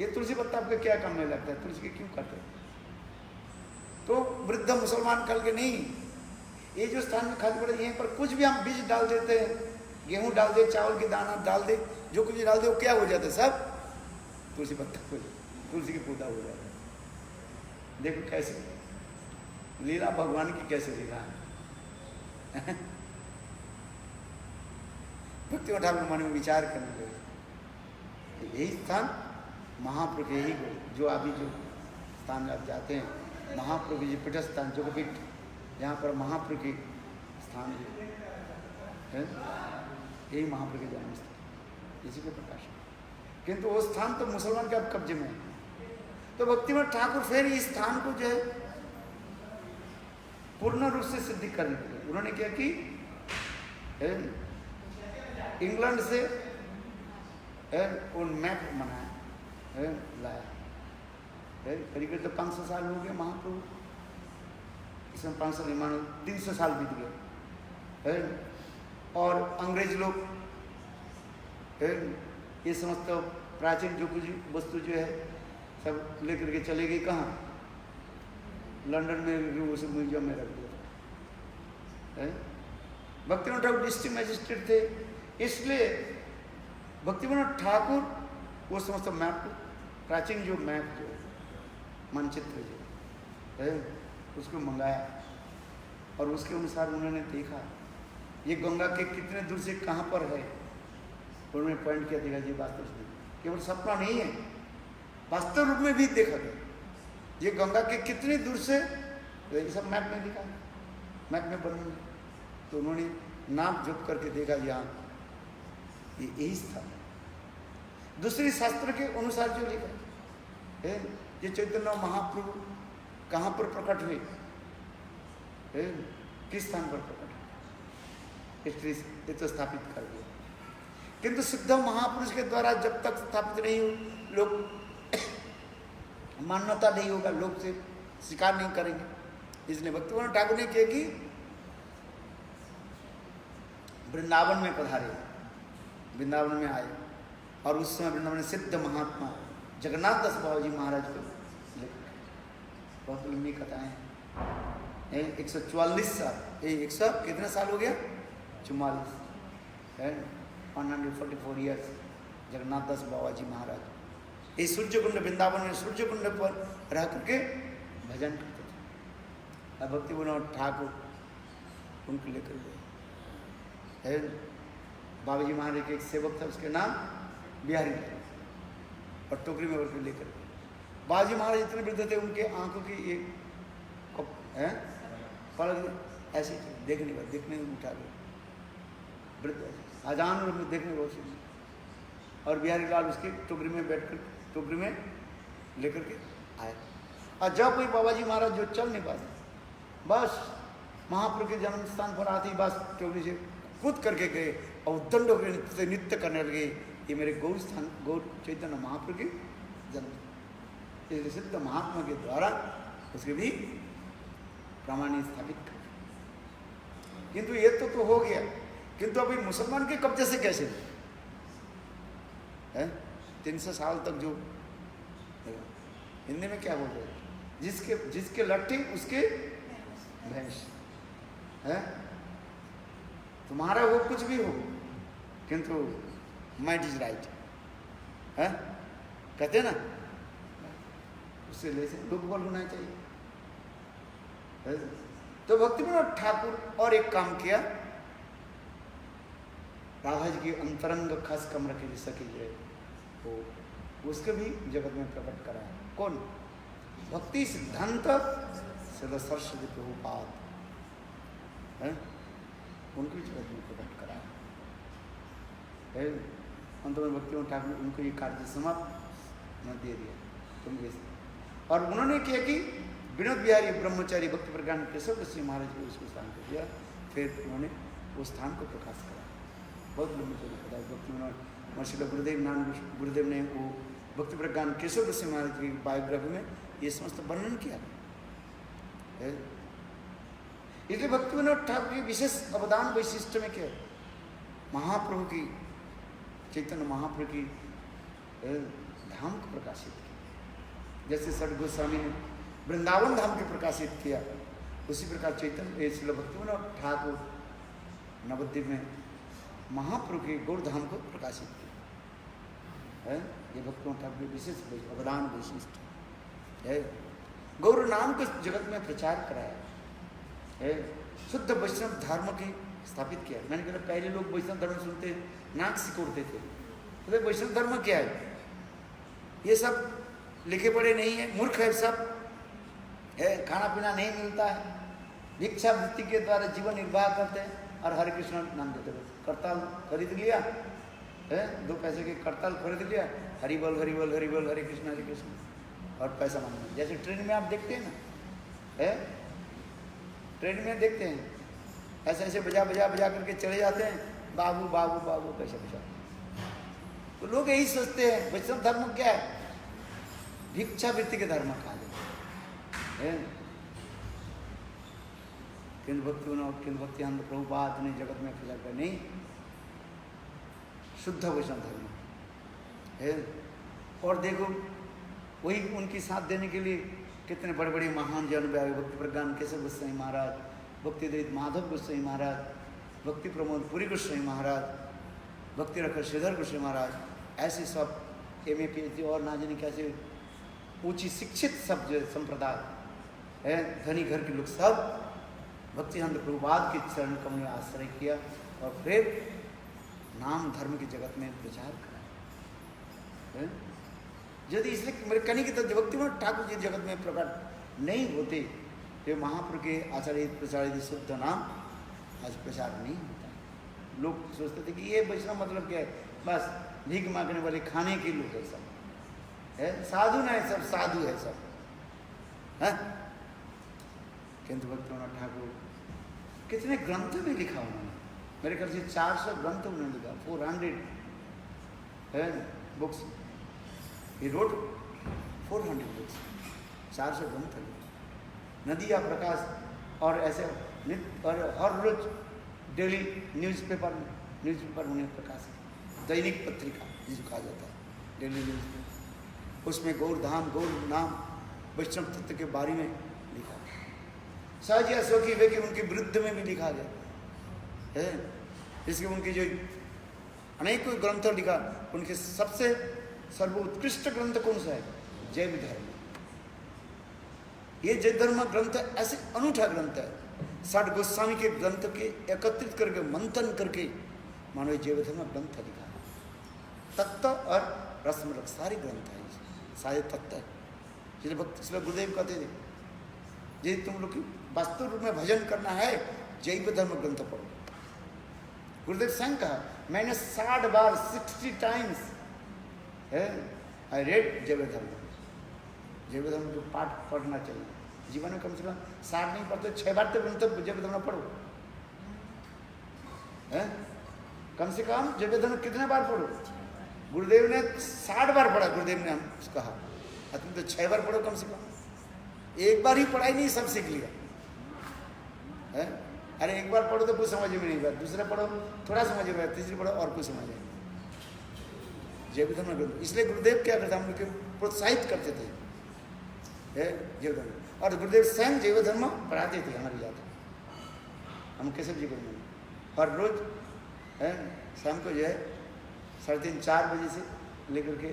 ये तुलसी पत्ता आपके क्या काम में लगता है, तुलसी के क्यों करते हैं? तो वृद्ध मुसलमान कल के नहीं, ये जो स्थान में खाली पड़े यहीं पर कुछ भी हम बीज डाल देते हैं, गेहूं डाल दे, चावल की दाना डाल दे, जो कुछ डाल दे वो क्या हो जाता है, सब तुलसी पत्ता हो जाता, तुलसी के पौधा हो जाता है। देखो कैसे लीला भगवान की, कैसे लीला है। भक्तिविनोद ठाकुर मन में विचार करने लगे, यही स्थान महाप्रभु के ही जो अभी जो स्थान आप जाते हैं, महाप्रभु जी पीठ स्थान, जो पीठ जहाँ पर महाप्रभु के स्थान है, यही महाप्रभु के जन्म स्थान, इसी के प्रकाश। किंतु वो स्थान तो मुसलमान के अब कब्जे में है। तो भक्तिविनोद ठाकुर फिर इस स्थान को जो है पूर्ण रूप से सिद्धि करने के लिए उन्होंने क्या की, इंग्लैंड से उन मैप बनाया, लाया। करीब तो 500 साल हो गए महाप्रभु, इसमें 500 नहीं मानो 300 साल बीत गए। और अंग्रेज लोग ये समझते प्राचीन जो कुछ वस्तु जो है सब लेकर के चले गए कहाँ, लंदन में उस म्यूजियम में रख दिया। भक्तिविनोद ठाकुर डिस्ट्रिक्ट मजिस्ट्रेट थे, इसलिए भक्तिविनोद ठाकुर वो समस्त मैप, प्राचीन जो मैप जो मानचित्र जो है उसको मंगाया, और उसके अनुसार उन्होंने देखा ये गंगा के कितने दूर से कहाँ पर है, उन्होंने पॉइंट किया, देखा जी वास्तव में केवल सपना नहीं है, वास्तव रूप में भी देखा गया ये गंगा के कितने दूर से, ये सब मैप में लिखा, मैप में बने। तो उन्होंने नाप जोप करके देखा यहाँ ये यही स्थान है। दूसरी शास्त्र के अनुसार जो लिखा है, ये चैतन्य महाप्रभु कहाँ पर प्रकट हुए, किस स्थान पर प्रकट हुए, इसलिए तो स्थापित कर दिया। किंतु सिद्ध महापुरुष के द्वारा जब तक स्थापित नहीं हुए, लोग मान्यता नहीं होगा, लोग से स्वीकार नहीं करेंगे। इसलिए भक्तिविनोद ठाकुर ने किया कि वृंदावन में पधारे, वृंदावन में आए, और उस समय वृंदावन में सिद्ध महात्मा जगन्नाथ दास बाबा जी महाराज को बहुत लंबी कथाएं हैं। 144 साल, 100 कितने साल हो गया? 44 है, 144 ईयर्स जगन्नाथ दास बाबा जी महाराज इस सूर्यकुंड वृंदावन में सूर्यकुंड पर रह करके भजन करते थे। और भक्तिविनोद ठाकुर उनको लेकर गए है। बाबा जी महाराज के एक सेवक था, उसके नाम बिहारी लाल, और टोकरी में उनको लेकर गए। बाबा जी महाराज इतने वृद्ध थे, उनके आंखों की एक पलक ऐसी देखने में उठा गए, वृद्ध अजान में देखने रोशनी, और बिहारी लाल उसकी टोकरी में बैठकर टोकरी में लेकर के आए। और जब कोई बाबा जी महाराज जो चल नहीं पाते, बस महाप्रभु के जन्म स्थान पर आते ही बस टोकरी से कूद करके गए और उद्दंडों के नृत्य करने लगे। ये मेरे गौर स्थान, गौर चैतन्य महाप्रभु के जन्म, इस सिद्ध महात्मा के द्वारा उसके भी प्रमाण स्थापित कर। किंतु ये तो हो गया, किंतु अभी मुसलमान के कब्जे से कैसे है? 300 साल तक जो हिंदी में क्या बोल रहे, जिसके लट्ठी उसके भैंस है। तुम्हारा वो कुछ भी हो, किंतु माइट इज राइट है, कहते ना, उससे ले से लोग बोल होना चाहिए है? तो भक्तिविनोद ठाकुर और एक काम किया, राधा जी की अंतरंग खस कमर के सकी है वो, उसके भी जगत में प्रकट करा है। कौन? भक्ति सिद्धांत सदा सरस्वती प्रभुपाद है, उनको भी जगत में प्रकट करा है। अंत में भक्तिविनोद ठाकुर उनको ये कार्य समाप्त न दे दिया तुम। और उन्होंने किया कि विनोद बिहारी ब्रह्मचारी भक्ति प्रज्ञान केशव गोस्वामी महाराज को उसको स्थान को दिया, फिर उन्होंने उस स्थान को प्रकाश करा। बहुत लंबी चौड़ी कथा है। भक्तिविनोद महर्षि गुरुदेव ने वो भक्ति प्रज्ञान केशव गोस्वामी महाराज की बायोग्राफी में ये समस्त वर्णन किया है। इसलिए भक्तिविनोद ठाकुर की विशेष अवदान वैशिष्ट में क्या है? महाप्रभु की, चैतन्य महाप्रभु की धाम को प्रकाशित किया। जैसे सठ गोस्वामी ने वृंदावन धाम को प्रकाशित किया, उसी प्रकार चैतन्य श्रील भक्तिविनोद ठाकुर नवद्वीप में महाप्रभु के गौर धाम को प्रकाशित किया है। ये भक्तिविनोद ठाकुर की विशेष अवदान वैशिष्ट है। गौर नाम को जगत में प्रचार कराया है, शुद्ध वैष्णव धर्म की स्थापित किया। मैंने कहा पहले लोग वैष्णव धर्म सुनते नाक सिकोड़ते थे, तो वैष्णव धर्म क्या है? ये सब लिखे पढ़े नहीं है, मूर्ख है सब है, खाना पीना नहीं मिलता है, भिक्षा वृत्ति के द्वारा जीवन निर्वाह करते हैं और हरे कृष्ण नाम देते हैं। करताल खरीद लिया है, 2 पैसे के करताल खरीद लिया, हरि बोल हरि बोल हरि बोल हरे कृष्ण और पैसा मांगना। जैसे ट्रेन में आप देखते हैं ना, है ट्रेन में देखते हैं ऐसे ऐसे बजा करके चले जाते हैं, बाबू बाबू बाबू पैसा पैसा। तो लोग यही सोचते हैं वैष्णव धर्म क्या है? भिक्षा वृत्ति के धर्म कहा है। किंतु भक्तिविनोद प्रभुपाद ने जगत में प्रचार कर नहीं, शुद्ध वैष्णव धर्म है। और देखो वही उनकी साथ देने के लिए कितने बड़े बड़े महान जन भी आए। भक्ति प्रज्ञान केशव गोस्वामी महाराज, भक्ति दलित माधव गोस्वामी महाराज, भक्ति प्रमोद पुरी गोस्वामी महाराज, भक्ति रखर श्रीधर गोस्वामी महाराज, ऐसे सब MA PhD और ना जाने कैसे ऊंची शिक्षित सब जो संप्रदाय है, धनी घर के लोग सब भक्तिनंद प्रभुपाद के चरण कमल में आश्रय किया और फिर नाम धर्म की जगत में प्रचार करा। यदि इसलिए मेरे कहने की तरह भक्तिविनोद ठाकुर जी जगत में प्रकट नहीं होते तो महाप्रभु के आचार्य प्रचारित शुद्ध नाम आज प्रचार नहीं होता। लोग सोचते थे कि ये वैष्णव मतलब क्या है? बस भीख मांगने वाले खाने के लोग है सब, है साधु नहीं, सब साधु है सब है। किंतु भक्तिविनोद ठाकुर कितने ग्रंथ में लिखा उन्होंने, मेरे ख्याल से 400 ग्रंथ उन्होंने लिखा, 400 है बुक्स। He wrote 400 बुक्स, 400 ग्रंथ लिखे। नदिया प्रकाश और ऐसे और हर रोज डेली न्यूज़पेपर उन्हें प्रकाश, दैनिक पत्रिका जिसको कहा जाता है डेली न्यूज़पेपर, उसमें गौर धाम गौर नाम वैष्णव तत्व के बारे में लिखा। सहज अशोकी वे कि उनके विरुद्ध में भी लिखा गया है। इसके उनके जो अनेकों ग्रंथ लिखा, उनके सबसे सर्वोत्कृष्ट ग्रंथ कौन सा है? जैव धर्म। ये जैव धर्म ग्रंथ ऐसे अनूठा ग्रंथ है, 60 गोस्वामी के ग्रंथ के एकत्रित करके मंथन करके मानो जैव धर्म ग्रंथ लिखा है। तत्व और रस्म सारे ग्रंथ है, सारे तत्व है। इसलिए भक्त इसलिए गुरुदेव कहते थे, यदि तुम लोग वास्तव रूप में भजन करना है जैव धर्म ग्रंथ पढ़ो। गुरुदेव स्वयं कहा, मैंने 60 बार 60 टाइम्स आई रेड जैव धर्म। जैव धर्म को पाठ पढ़ना चाहिए जीवन में, कम से कम 60 नहीं पढ़ते 6 बार तो ग्रंथ जैव धर्म पढ़ो है। कम से कम जैव धर्म कितने बार पढ़ो? गुरुदेव ने 60 बार पढ़ा, गुरुदेव ने हम कहा तुम तो 6 बार पढ़ो कम से कम। एक बार ही पढ़ाई नहीं सब सीख लिया है। अरे एक बार पढ़ो तो कुछ समझ में नहीं आया, दूसरा पढ़ो थोड़ा समझ में आया, तीसरी पढ़ो और कुछ समझ आए। जैव धर्म ग्रंथ, इसलिए गुरुदेव क्या करते हम लोग को प्रोत्साहित करते थे जैव धर्म। और गुरुदेव स्वयं जैव धर्म पढ़ाते थे हमारी याद, हम केशव जी को हर रोज शाम को जो है 3:30-4 बजे से लेकर के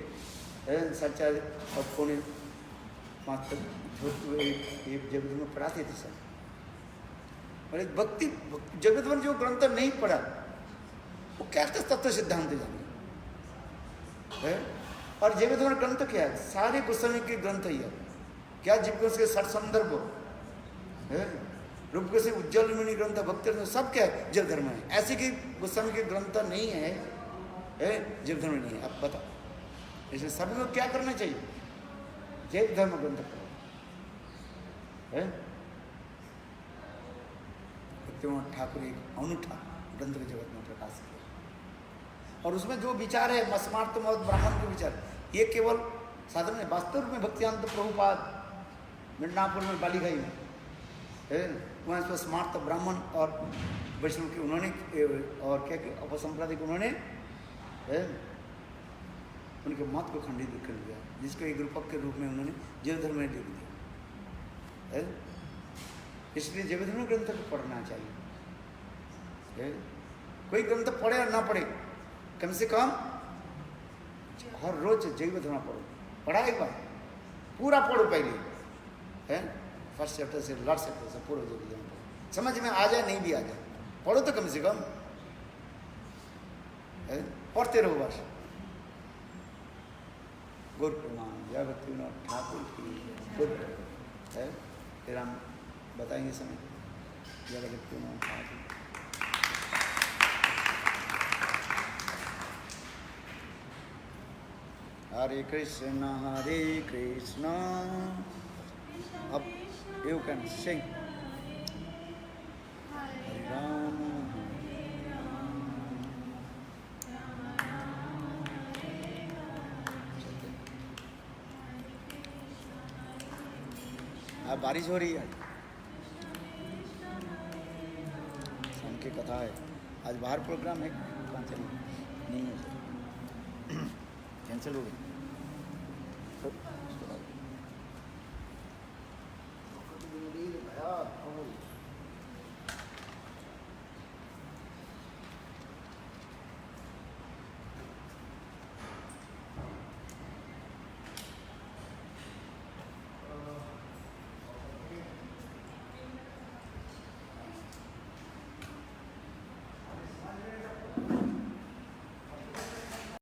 4:30 और 4:45 तक जैव धर्म पढ़ाते थे सर। और एक भक्ति जैव धर्म जो ग्रंथ नहीं पढ़ा वो क्या तत्व सिद्धांत जाने है। और जैव धर्म ग्रंथ क्या है? सारे गोस्वामी के ग्रंथ ही है। क्या जीव के 60 संदर्भ है, रूप से उज्जवल मुनि ग्रंथ, भक्ति सब क्या है? जैव धर्म है। ऐसे कि गोस्वामी के ग्रंथ नहीं है जैव धर्म नहीं है। अब बता, इसलिए सभी को क्या करना चाहिए? जैव धर्म ग्रंथ पढ़ो है। ठाकुर एक अनूठा ग्रंथ के जगत में प्रकाश किया, और उसमें जो विचार है मस्मार्थ मौत ब्राह्मण के विचार, ये केवल साधन है। वास्तव में भक्तियांत प्रभुपाद मिदनापुर में बालीघाई में है, वहाँ पर स्मार्त ब्राह्मण और वैष्णव के उन्होंने और क्या क्या अपसंप्रदायिक उन्होंने है उनके मत को खंडित कर दिया, जिसको एक रूपक के रूप में उन्होंने जैव धर्म में लिख दिया है। इसलिए जैव धर्म ग्रंथ को पढ़ना चाहिए है। कोई ग्रंथ पढ़े और ना पढ़े, कम से कम हर रोज जैव धर्म पढ़ो। पढ़ा एक बार पूरा पढ़ो पहले है, फर्स्ट चैप्टर से लास्ट चैप्टर से पूरा जैव धर्म पढ़ो, समझ में आ जाए नहीं भी आ जाए पढ़ो तो कम से कम है, पढ़ते रहो बस। गुरु प्रणाम, जय भक्ति विनोद ठाकुर की गुरु है। फिर हम बताएंगे समय, जय भक्ति विनोद ठाकुर। हरे कृष्ण अब you can sing Hare Rama अब बारिश हो रही है, शाम की कथा है, आज बाहर प्रोग्राम है, कैंसिल नहीं है, कैंसिल हो गई।